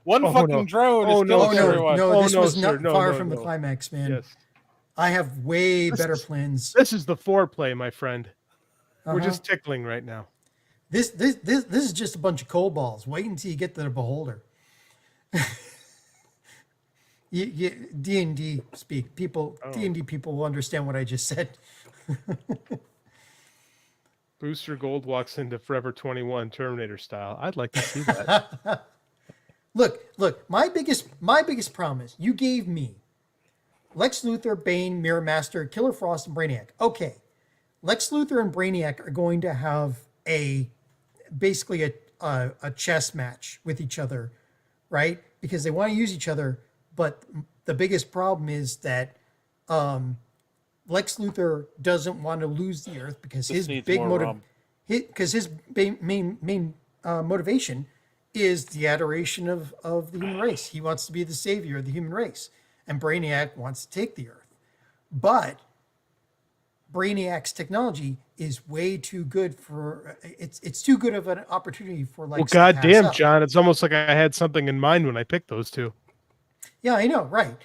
One fucking drone is killing everyone. no, this was sir. not far from the climax, man. Yes. I have way better plans. This is the foreplay, my friend. We're Uh-huh. just tickling right now. This is just a bunch of cold balls. Wait until you get to the beholder. D&D speak. People, D&D people will understand what I just said. Booster Gold walks into Forever 21 Terminator style. I'd like to see that. Look. My biggest problem is you gave me Lex Luthor, Bane, Mirror Master, Killer Frost, and Braniac. Okay, Lex Luthor and Braniac are going to have basically a chess match with each other, right? Because they want to use each other, but the biggest problem is that Lex Luthor doesn't want to lose the Earth because his big main motivation is the adoration of the human race. He wants to be the savior of the human race, and Brainiac wants to take the Earth. But Brainiac's technology is way too good for it's too good of an opportunity for Well, Lex to pass goddamn, up. John, it's almost like I had something in mind when I picked those two. Yeah, I know, right.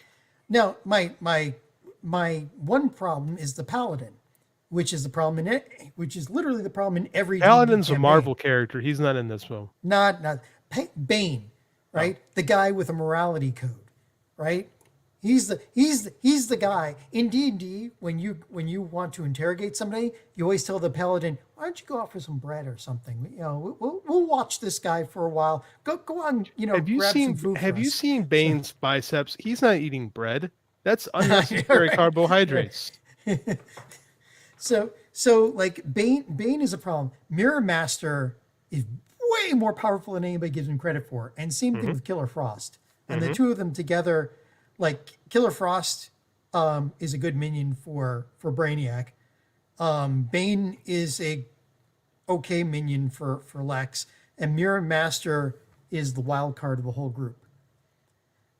Now, my one problem is the Paladin, which is the problem in it, which is literally the problem in every Paladin's D&D a campaign. Marvel character. He's not in this film. Not Bane, right? The guy with a morality code, right? He's the guy in D&D. When you want to interrogate somebody, you always tell the paladin, "Why don't you go out for some bread or something? You know, we'll watch this guy for a while. Go on, Have you grab seen some food." Have for you us." seen Bane's biceps? He's not eating bread. That's unnecessary Right. carbohydrates. So like Bane is a problem. Mirror Master is way more powerful than anybody gives him credit for, and same thing with Killer Frost. And the two of them together, like Killer Frost, is a good minion for Braniac. Bane is a okay minion for Lex, and Mirror Master is the wild card of the whole group.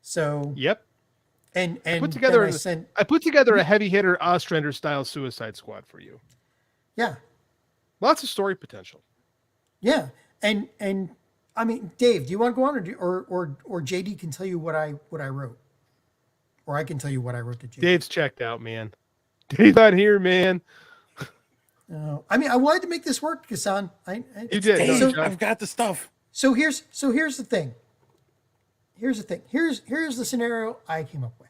So Yep. and I put together then I put together a heavy hitter Ostrander style Suicide Squad for you. yeah. Lots of story potential. Yeah, and I mean, Dave, do you want to go on, or JD can tell you what I wrote, or I can tell you what I wrote to JD. Dave's checked out, man. Dave's not here, man. I mean, I wanted to make this work, Kassan. You did. Dave, I've got the stuff. So here's the thing. Here's the scenario I came up with.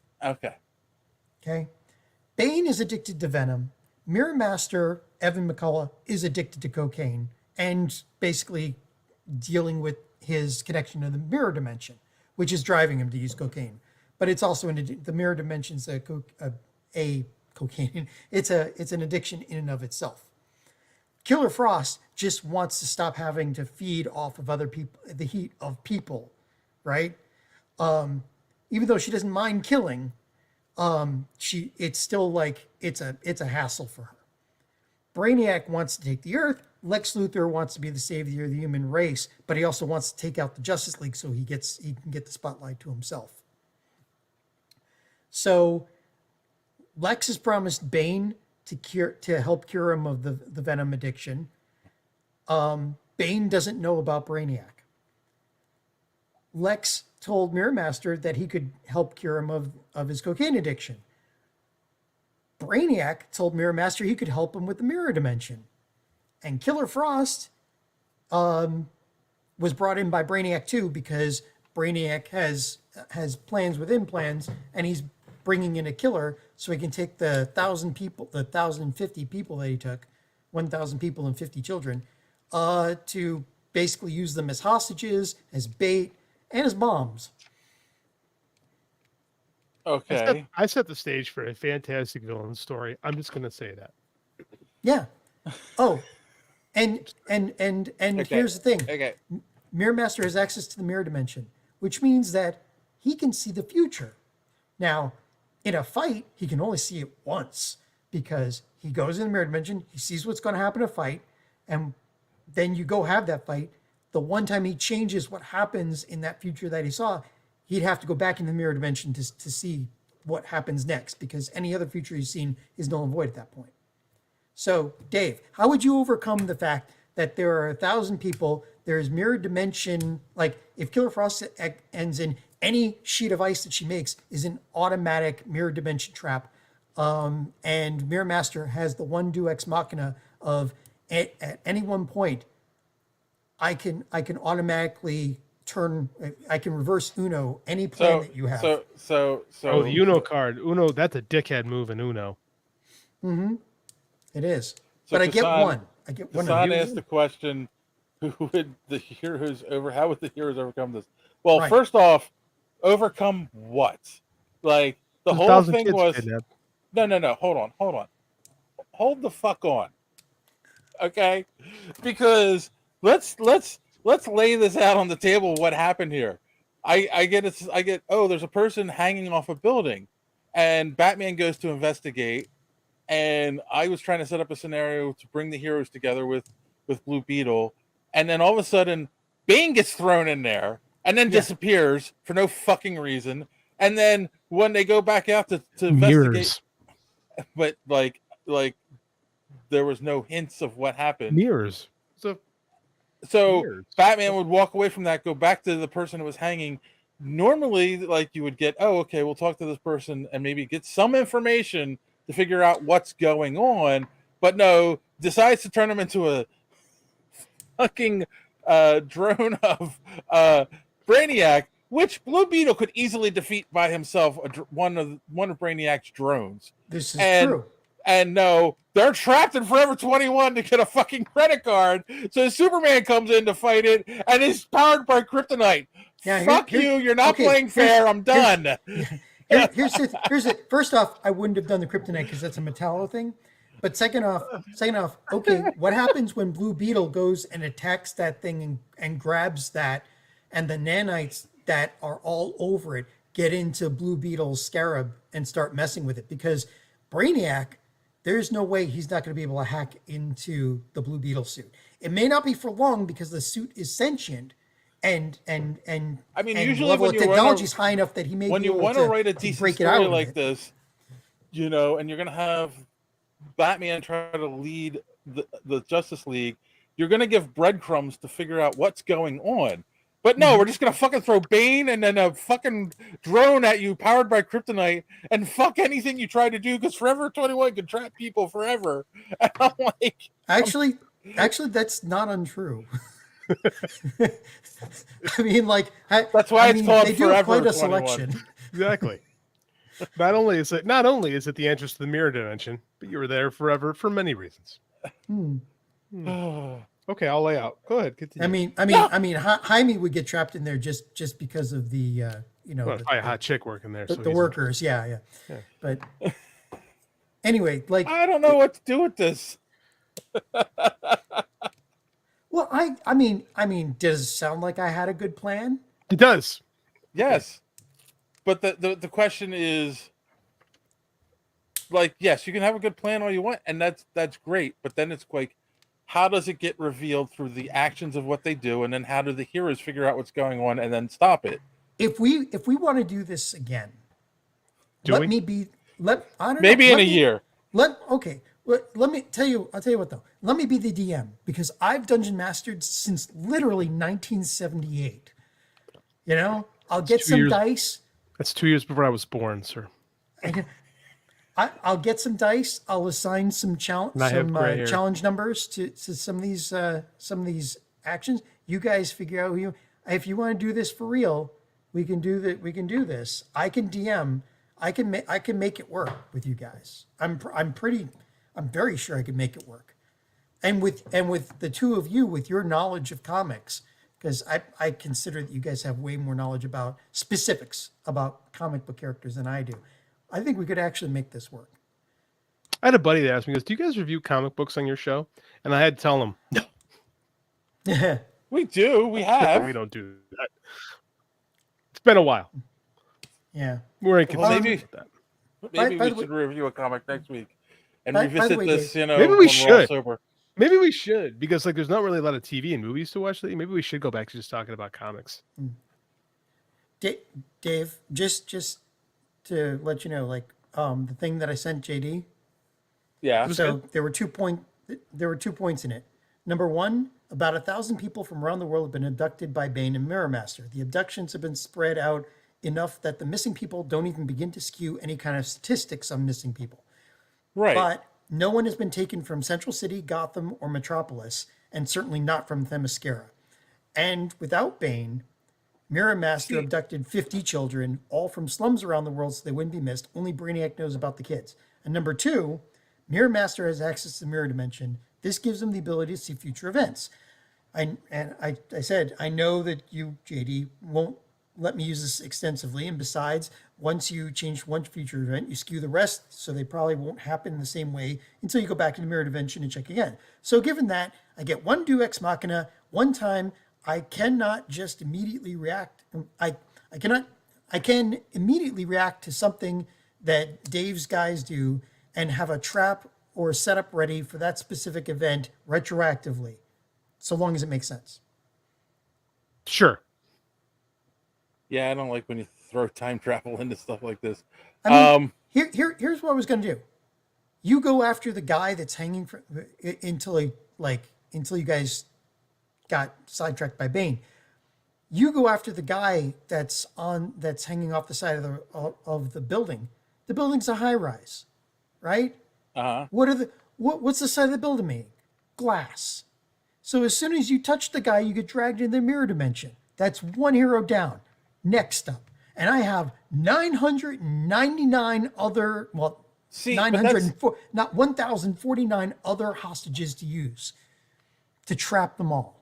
Okay. Bane is addicted to venom. Mirror Master Evan McCullough is addicted to cocaine and basically dealing with his connection to the mirror dimension, which is driving him to use cocaine. But it's also the mirror dimension's a cocaine. It's an addiction in and of itself. Killer Frost just wants to stop having to feed off of other people, the heat of people, right? Even though she doesn't mind killing, it's still like it's a hassle for her. Braniac wants to take the Earth. Lex Luthor wants to be the savior of the human race, but he also wants to take out the Justice League so he can get the spotlight to himself. So Lex has promised Bane to help cure him of the venom addiction. Bane doesn't know about Braniac. Lex told Mirror Master that he could help cure him of his cocaine addiction. Braniac told Mirror Master he could help him with the mirror dimension. And Killer Frost was brought in by Brainiac too, because Brainiac has plans within plans, and he's bringing in a killer so he can take the 1,050 people that he took, 1,000 people and 50 children, to basically use them as hostages, as bait, and as bombs. Okay. I set the stage for a fantastic villain story. I'm just going to say that. Yeah. Oh, and here's the thing. Okay. Mirror Master has access to the mirror dimension, which means that he can see the future. Now, in a fight, he can only see it once because he goes in the mirror dimension, he sees what's going to happen in a fight, and then you go have that fight. The one time he changes what happens in that future that he saw, he'd have to go back in the mirror dimension to see what happens next, because any other future he's seen is null and void at that point. So, Dave, how would you overcome the fact that there are 1,000 people, there's mirror dimension, like if Killer Frost ends in any sheet of ice that she makes is an automatic mirror dimension trap, and Mirror Master has the one deus ex machina of at any one point, I can automatically I can reverse Uno any plan that you have. So the Uno card. Uno, that's a dickhead move in Uno. Mm-hmm. It is. So but I get one. I get one. Hassan asked the question, how would the heroes overcome this? Well, Right. First off, overcome what? Like the whole thing was No, hold on. Hold the fuck on. Okay? Because let's lay this out on the table what happened here. I get there's a person hanging off a building, and Batman goes to investigate, and I was trying to set up a scenario to bring the heroes together with Blue Beetle, and then all of a sudden Bane gets thrown in there and then disappears for no fucking reason. And then when they go back out to investigate, but like there was no hints of what happened. Mirrors. So Batman would walk away from that, go back to the person who was hanging. Normally, like you would get, okay, we'll talk to this person and maybe get some information to figure out what's going on. But no, decides to turn him into a fucking drone of Braniac, which Blue Beetle could easily defeat by himself one of Brainiac's drones. This is true. And no, they're trapped in Forever 21 to get a fucking credit card. So Superman comes in to fight it, and is powered by kryptonite. Yeah, Fuck you! You're not playing fair. I'm done. Here's it. First off, I wouldn't have done the kryptonite because that's a Metallo thing. But second off, okay, what happens when Blue Beetle goes and attacks that thing and grabs that, and the nanites that are all over it get into Blue Beetle's scarab and start messing with it? Because Braniac, there's no way he's not going to be able to hack into the Blue Beetle suit. It may not be for long because the suit is sentient, and I mean, and usually level when of you technology is high enough that he may when be you able want to write a decent break it story out like this, and you're gonna have Batman try to lead the Justice League, you're gonna give breadcrumbs to figure out what's going on. But no, we're just gonna fucking throw Bane and then a fucking drone at you powered by kryptonite and fuck anything you try to do because Forever 21 can trap people forever. And I'm like, actually, that's not untrue. I mean, like that's why it's called they do Forever quite a 21. selection. Exactly. Not only is it the entrance to the mirror dimension, but you were there forever for many reasons. Okay, I'll lay out. Go ahead. Continue. I mean, Jaime would get trapped in there just because of the probably a hot chick working there. The workers, yeah. But anyway, like I don't know what to do with this. Well, I mean, does it sound like I had a good plan? It does. Yes. But the question is, like, yes, you can have a good plan all you want, and that's great. But then it's like, how does it get revealed through the actions of what they do, and then how do the heroes figure out what's going on and then stop it? If we want to do this again, I don't know, maybe in a year. Let me tell you. I'll tell you what though. Let me be the DM because I've dungeon mastered since literally 1978. You know, I'll get some dice. That's 2 years before I was born, sir. I'll get some dice. I'll assign some challenge numbers to some of these actions. You guys figure out if you want to do this for real. We can do that. We can do this. I can DM. I can make it work with you guys. I'm very sure I can make it work. And with the two of you, with your knowledge of comics, because I consider that you guys have way more knowledge about specifics about comic book characters than I do. I think we could actually make this work. I had a buddy that asked me, "Do you guys review comic books on your show?" And I had to tell him, "No." Yeah, we do. We have. We don't do that. It's been a while. Yeah, we're inconsistent with that. Maybe we should review a comic next week and revisit this. Maybe we should. Maybe we should because there's not really a lot of TV and movies to watch. Maybe we should go back to just talking about comics. Dave, just to let you know, the thing that I sent JD. Yeah. So there were 2 points in it. Number one, about 1,000 people from around the world have been abducted by Bane and Mirror Master. The abductions have been spread out enough that the missing people don't even begin to skew any kind of statistics on missing people. Right. But no one has been taken from Central City, Gotham, or Metropolis, and certainly not from Themyscira. And without Bane, Mirror Master abducted 50 children, all from slums around the world so they wouldn't be missed. Only Braniac knows about the kids. And number two, Mirror Master has access to the mirror dimension. This gives him the ability to see future events. I said, I know that you, JD, won't let me use this extensively. And besides, once you change one future event, you skew the rest, so they probably won't happen in the same way until you go back to the mirror dimension and check again. So given that, I get one Deus Ex Machina, one time. I cannot just immediately react. I can immediately react to something that Dave's guys do and have a trap or a setup ready for that specific event retroactively, so long as it makes sense. Sure. Yeah, I don't like when you throw time travel into stuff like this. Here's what I was going to do. You go after the guy that's hanging until you guys got sidetracked by Bane. You go after the guy that's hanging off the side of the building. The building's a high rise, right? Uh-huh. What's the side of the building made? Glass. So as soon as you touch the guy, you get dragged into the mirror dimension. That's one hero down. Next up, and I have 999 other, well, See, 904, not 1,049 other hostages to use to trap them all.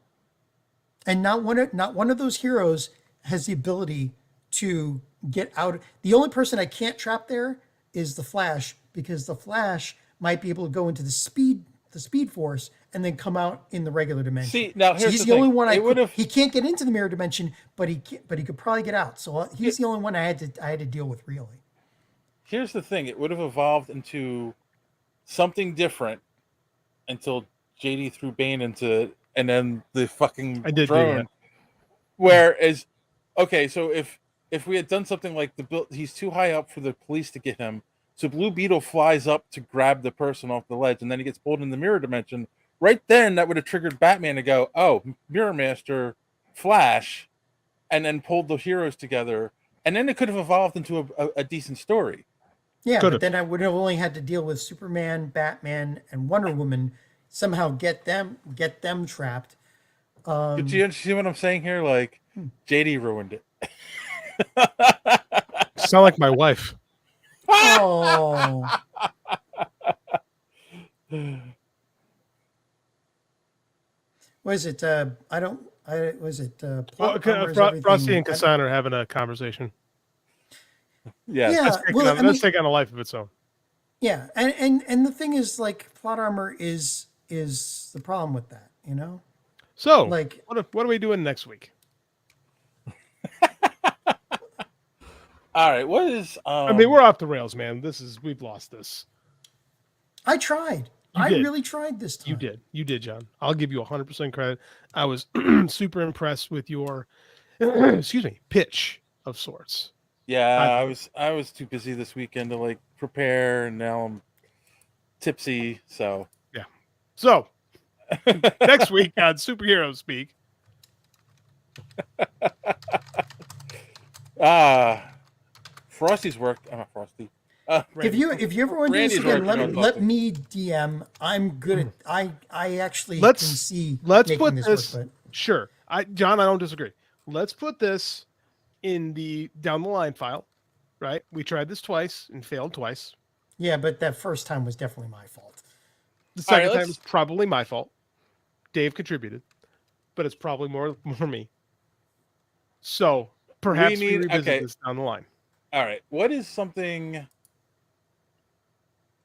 And not one of those heroes has the ability to get out. The only person I can't trap there is the Flash, because the Flash might be able to go into the Speed Force and then come out in the regular dimension. See, now So here's he's the the only thing. one he can't get into the mirror dimension, but he could probably get out. So he's the only one I had to deal with, really. Here's the thing. It would have evolved into something different until JD threw Bane into it, and then the fucking I did do drone. that. Whereas, okay, so if we had done something like he's too high up for the police to get him, so Blue Beetle flies up to grab the person off the ledge, and then he gets pulled in the mirror dimension. Right then, that would have triggered Batman to go, "Oh, Mirror Master, Flash," and then pulled the heroes together, and then it could have evolved into a decent story. Yeah, but then I would have only had to deal with Superman, Batman, and Wonder Woman. Somehow get them trapped. Did you see what I'm saying here? Like, JD ruined it. Sound like my wife. Oh. Was it? Was it? Frosty and Cassandra are having a conversation. Yeah, that's taking on a life of its own. Yeah, and the thing is, like, plot armor is the problem with that, you know. So, like, what are we doing next week? All right, what is? I mean, we're off the rails, man. We've lost this. I tried. I really tried this time. You did, John. I'll give you 100% credit. I was super impressed with your, pitch of sorts. Yeah, I was too busy this weekend to like prepare, and now I'm tipsy. So yeah. So next week on Superhero Speak. Frosty's worked. I'm not Frosty. If you ever want to do this again, let me DM. I'm good at. I actually can see. Let's put this this. work, Sure, John, I don't disagree. Let's put this in the down the line file, right? We tried this twice and failed twice. Yeah, but that first time was definitely my fault. The second time was probably my fault. Dave contributed, but it's probably more me. So perhaps we revisit this down the line. All right. What is something?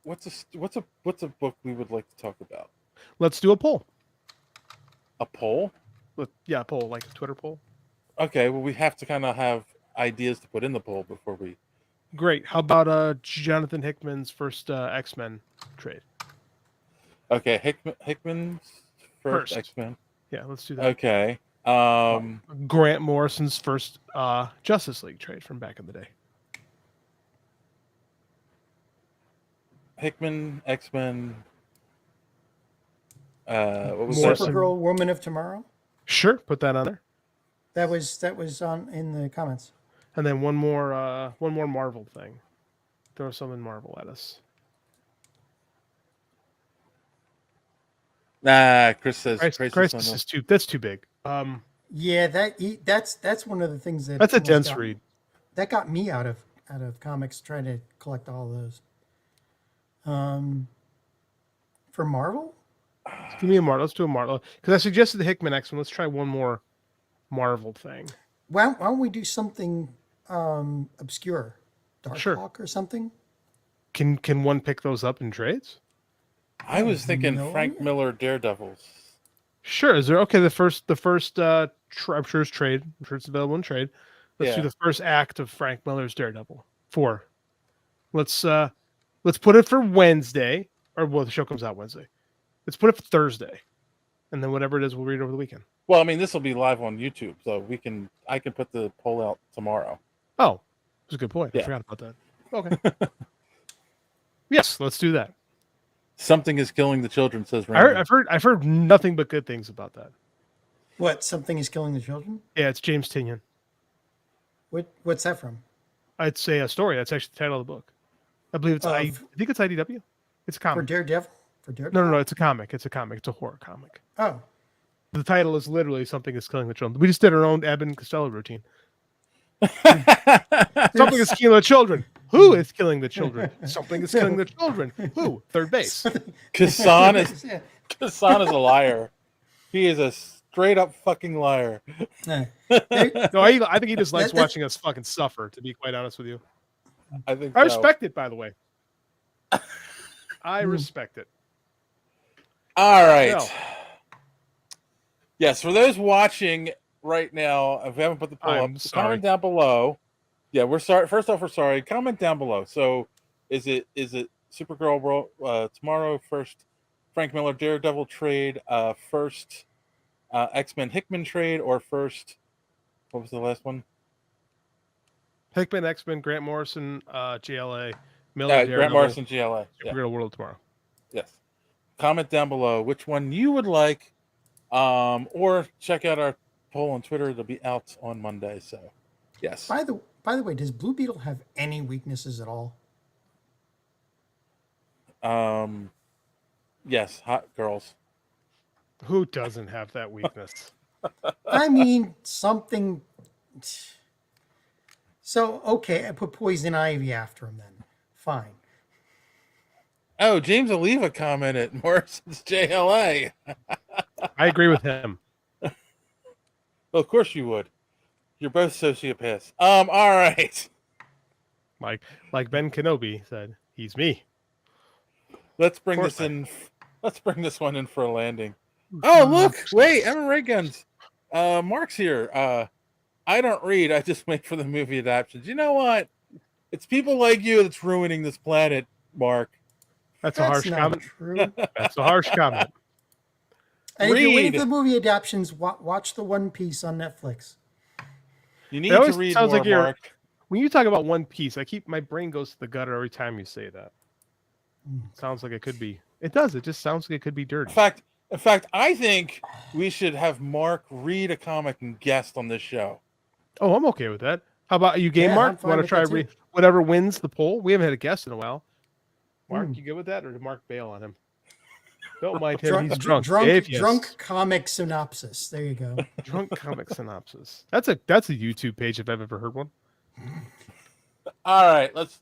What's a book we would like to talk about? Let's do a poll. A poll? Yeah, a poll, like a Twitter poll. Okay, well, we have to kind of have ideas to put in the poll before we. Great. How about Jonathan Hickman's first X-Men trade? Okay, Hickman's first X-Men. Yeah, let's do that. Okay. Grant Morrison's first Justice League trade from back in the day. Hickman, X-Men. What was Supergirl, Woman of Tomorrow? Sure, put that on there. That was on in the comments. And then one more Marvel thing. Throw something Marvel at us. Nah, Chris says Crisis is too big. Yeah, that's one of the things that that's a dense read. That got me out of comics, trying to collect all of those. For Marvel? Give me a Marvel. Let's do a Marvel. Because I suggested the Hickman X-Men. Let's try one more Marvel thing. Why don't we do something obscure? Darkhawk or something? Can one pick those up in trades? I was thinking Frank Miller Daredevils. Sure. Is there the first I'm sure it's trade. I'm sure it's available in trade. Let's do the first act of Frank Miller's Daredevil. 4. Let's put it for Wednesday, or the show comes out Wednesday. Let's put it for Thursday, and then whatever it is, we'll read it over the weekend. Well, I mean, this will be live on YouTube, so I can put the poll out tomorrow. Oh, that's a good point. I forgot about that. Okay. Yes, let's do that. Something is killing the children, says Randy. I've heard nothing but good things about that. What? Something is killing the children? Yeah, it's James Tynion. What's that from? I'd say a story. That's actually the title of the book. I believe it's I think it's IDW. It's a comic. For Daredevil? No, it's a comic. It's a horror comic. Oh. The title is literally Something is Killing the Children. We just did our own Abbott and Costello routine. Something is killing the children. Who is killing the children? Something is killing the children. Who? Third base. Kassan is a liar. He is a straight up fucking liar. No, I think he just likes watching us fucking suffer, to be quite honest with you. I respect it, by the way. I respect it. All right. No. Yes, for those watching right now, if we haven't put the poll up, comment down below. Yeah, we're sorry. First off, we're sorry. Comment down below. So, is it Supergirl World tomorrow? First, Frank Miller Daredevil trade. First, X-Men Hickman trade, or first, what was the last one? Hickman, X-Men, Grant Morrison, GLA, Miller, Grant Morrison, GLA. Supergirl World tomorrow. Yes. Comment down below which one you would like, or check out our poll on Twitter. It'll be out on Monday. So, yes. By the way, does Blue Beetle have any weaknesses at all? Yes, hot girls. Who doesn't have that weakness? I mean, something. So, okay, I put Poison Ivy after him then. Fine. Oh, James Oliva commented, Morrison's JLA. I agree with him. Well, of course you would. You're both sociopaths. All right. Like Ben Kenobi said, he's me. Let's bring this in. Let's bring this one in for a landing. Oh, look! Wait, Emma Ray Guns. Mark's here. I don't read. I just wait for the movie adaptations. You know what? It's people like you that's ruining this planet, Mark. That's a harsh comment. True. That's a harsh comment. And if you're waiting for the movie adaptations, watch the One Piece on Netflix. You need to read more, Mark. When you talk about One Piece, my brain goes to the gutter every time you say that. Sounds like it could be. It does. It just sounds like it could be dirty. In fact, I think we should have Mark read a comic and guest on this show. Oh, I'm okay with that. How about you, game Mark? Want to try whatever wins the poll? We haven't had a guest in a while. Mark, you good with that, or did Mark bail on him? Don't mind him. He's drunk. Drunk comic synopsis. There you go. Drunk comic synopsis. That's a YouTube page if I've ever heard one. All right, let's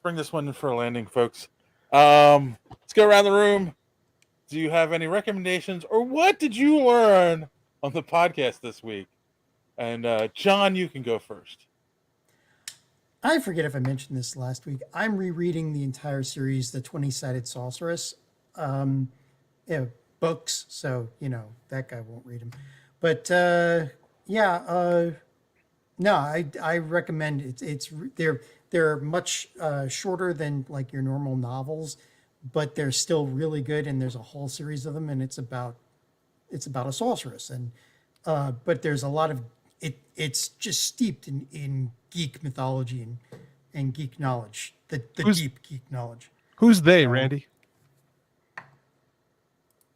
bring this one in for a landing, folks. Let's go around the room. Do you have any recommendations, or what did you learn on the podcast this week? And John, you can go first. I forget if I mentioned this last week. I'm rereading the entire series, The 20-Sided Sorceress. Books, so that guy won't read them. But no, I recommend it. They're much shorter than like your normal novels, but they're still really good. And there's a whole series of them, and it's about a sorceress, and but there's a lot of it. It's just steeped in geek mythology and geek knowledge. The deep geek knowledge. Who's they, Randy?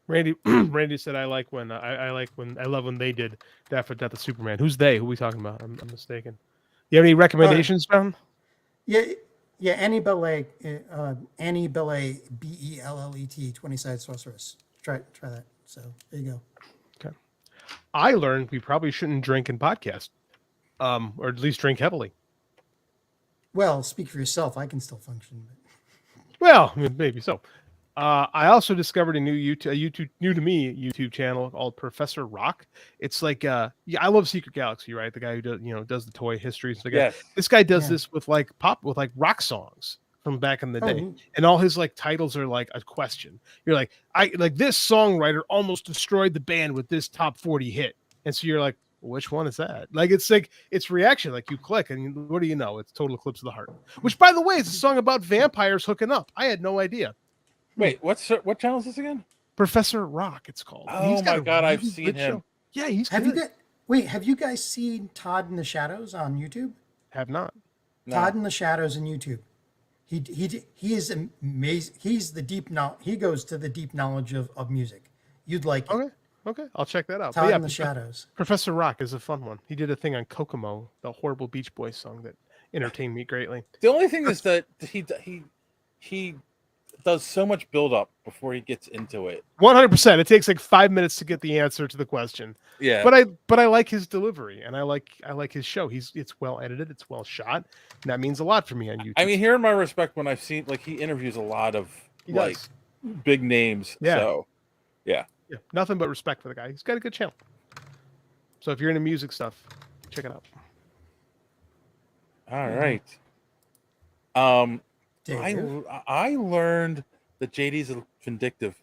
Randy said, "I love when they did Death for Death of Superman." Who's they? Who are we talking about? I'm mistaken. You have any recommendations, John? Yeah, Annie Bellet, Bellet, 20-Sided Sorceress. Try that. So there you go. Okay. I learned we probably shouldn't drink and podcast, or at least drink heavily. Well, speak for yourself. I can still function. Well, maybe so. I also discovered a new YouTube channel called Professor Rock. It's like I love Secret Galaxy, right? The guy who does the toy histories. Yes. This guy does this with like rock songs from back in the day, and all his like titles are like a question. You're like, this songwriter almost destroyed the band with this top 40 hit, and so you're like, which one is that? It's reaction. Like you click, and what do you know? It's Total Eclipse of the Heart, which by the way is a song about vampires hooking up. I had no idea. Wait, what channel is this again? Professor Rock, it's called. Oh my God, I've seen him. Show. Yeah, he's have good. Have you guys seen Todd in the Shadows on YouTube? Have not. No. Todd in the Shadows on YouTube. He is amazing. He's the deep he goes to the deep knowledge of music. You'd like it. Okay, I'll check that out. Todd in the Shadows. Professor Rock is a fun one. He did a thing on Kokomo, the horrible Beach Boys song that entertained me greatly. The only thing is that he does so much build up before he gets into it. 100%. It takes like 5 minutes to get the answer to the question. Yeah. But I like his delivery, and I like his show. It's well edited, it's well shot, and that means a lot for me on YouTube. I mean, here in my respect, when I've seen he interviews a lot of big names. Yeah. So yeah, nothing but respect for the guy. He's got a good channel. So if you're into music stuff, check it out. All right. I learned that JD's vindictive.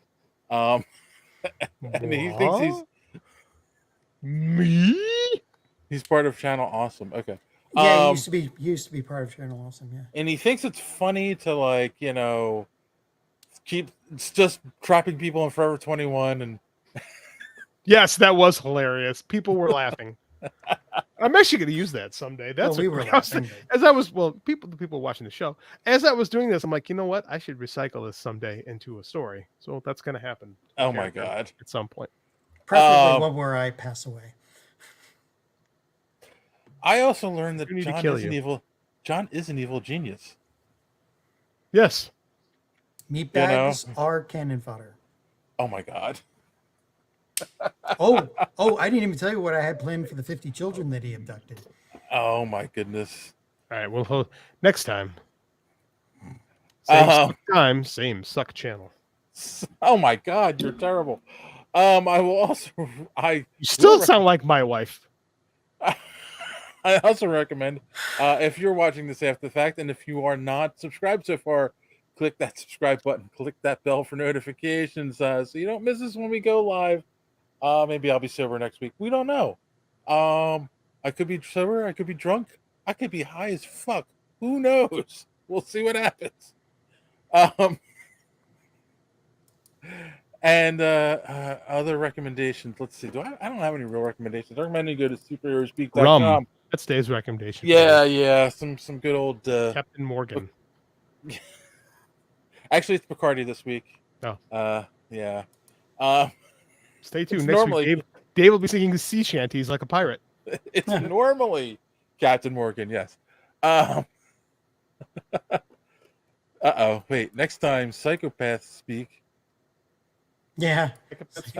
And he thinks he's part of Channel Awesome. Okay. Yeah, he used to be part of Channel Awesome, yeah. And he thinks it's funny to keep just trapping people in Forever 21 and yes, that was hilarious. People were laughing. I'm actually going to use that someday. That's we were laughing. The people watching the show. As I was doing this, I'm like, you know what? I should recycle this someday into a story. So that's going to happen. Oh my God! At some point, preferably one where I pass away. I also learned that John is an evil genius. Yes. Meatbags are cannon fodder. Oh my God. oh, I didn't even tell you what I had planned for the 50 children that he abducted. Oh my goodness. All right, well, next time. Same time, same suck channel. Oh my God, you're terrible. I will also You still sound like my wife. I also recommend if you're watching this after the fact, and if you are not subscribed so far, click that subscribe button, click that bell for notifications, so you don't miss us when we go live. Maybe I'll be sober next week. We don't know. I could be sober. I could be drunk. I could be high as fuck. Who knows? We'll see what happens. And other recommendations. Let's see. I don't have any real recommendations. I recommend you go to superheroespeak.com. Rum. That's Dave's recommendation. Yeah. Some good old Captain Morgan. Actually, it's Bacardi this week. Oh. Yeah. Stay tuned. Next week, Dave will be singing sea shanties like a pirate. It's normally Captain Morgan, yes. Wait, next time, Psychopaths speak. Yeah.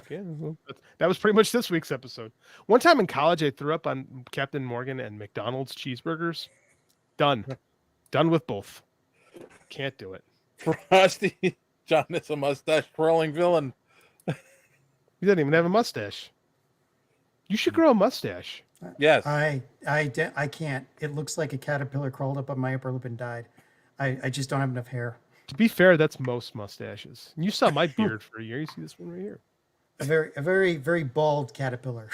That was pretty much this week's episode. One time in college, I threw up on Captain Morgan and McDonald's cheeseburgers. Done with both. Can't do it. Frosty John is a mustache twirling villain. He doesn't even have a mustache. You should grow a mustache. Yes. I can't. It looks like a caterpillar crawled up on my upper lip and died. I just don't have enough hair. To be fair, that's most mustaches. You saw my beard for a year. You see this one right here. A very, very bald caterpillar.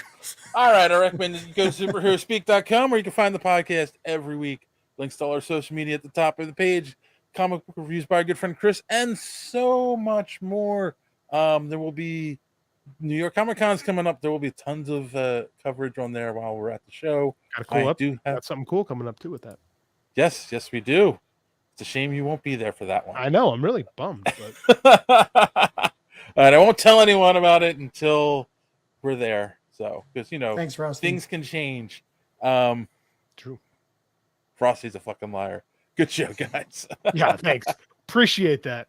All right. I recommend that you go to superheroespeak.com where you can find the podcast every week. Links to all our social media at the top of the page. Comic book reviews by our good friend Chris, and so much more. There will be New York Comic Con's coming up. There will be tons of coverage on there while we're at the show. Got something cool coming up too with that. Yes, we do. It's a shame you won't be there for that one. I know. I'm really bummed. But... And I won't tell anyone about it until we're there. So, because thanks, Frosty. Things can change. True. Frosty's a fucking liar. Good show, guys. Yeah, thanks. Appreciate that.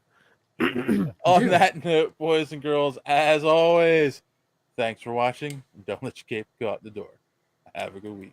On that note, boys and girls, as always, thanks for watching. Don't let your cape go out the door. Have a good week.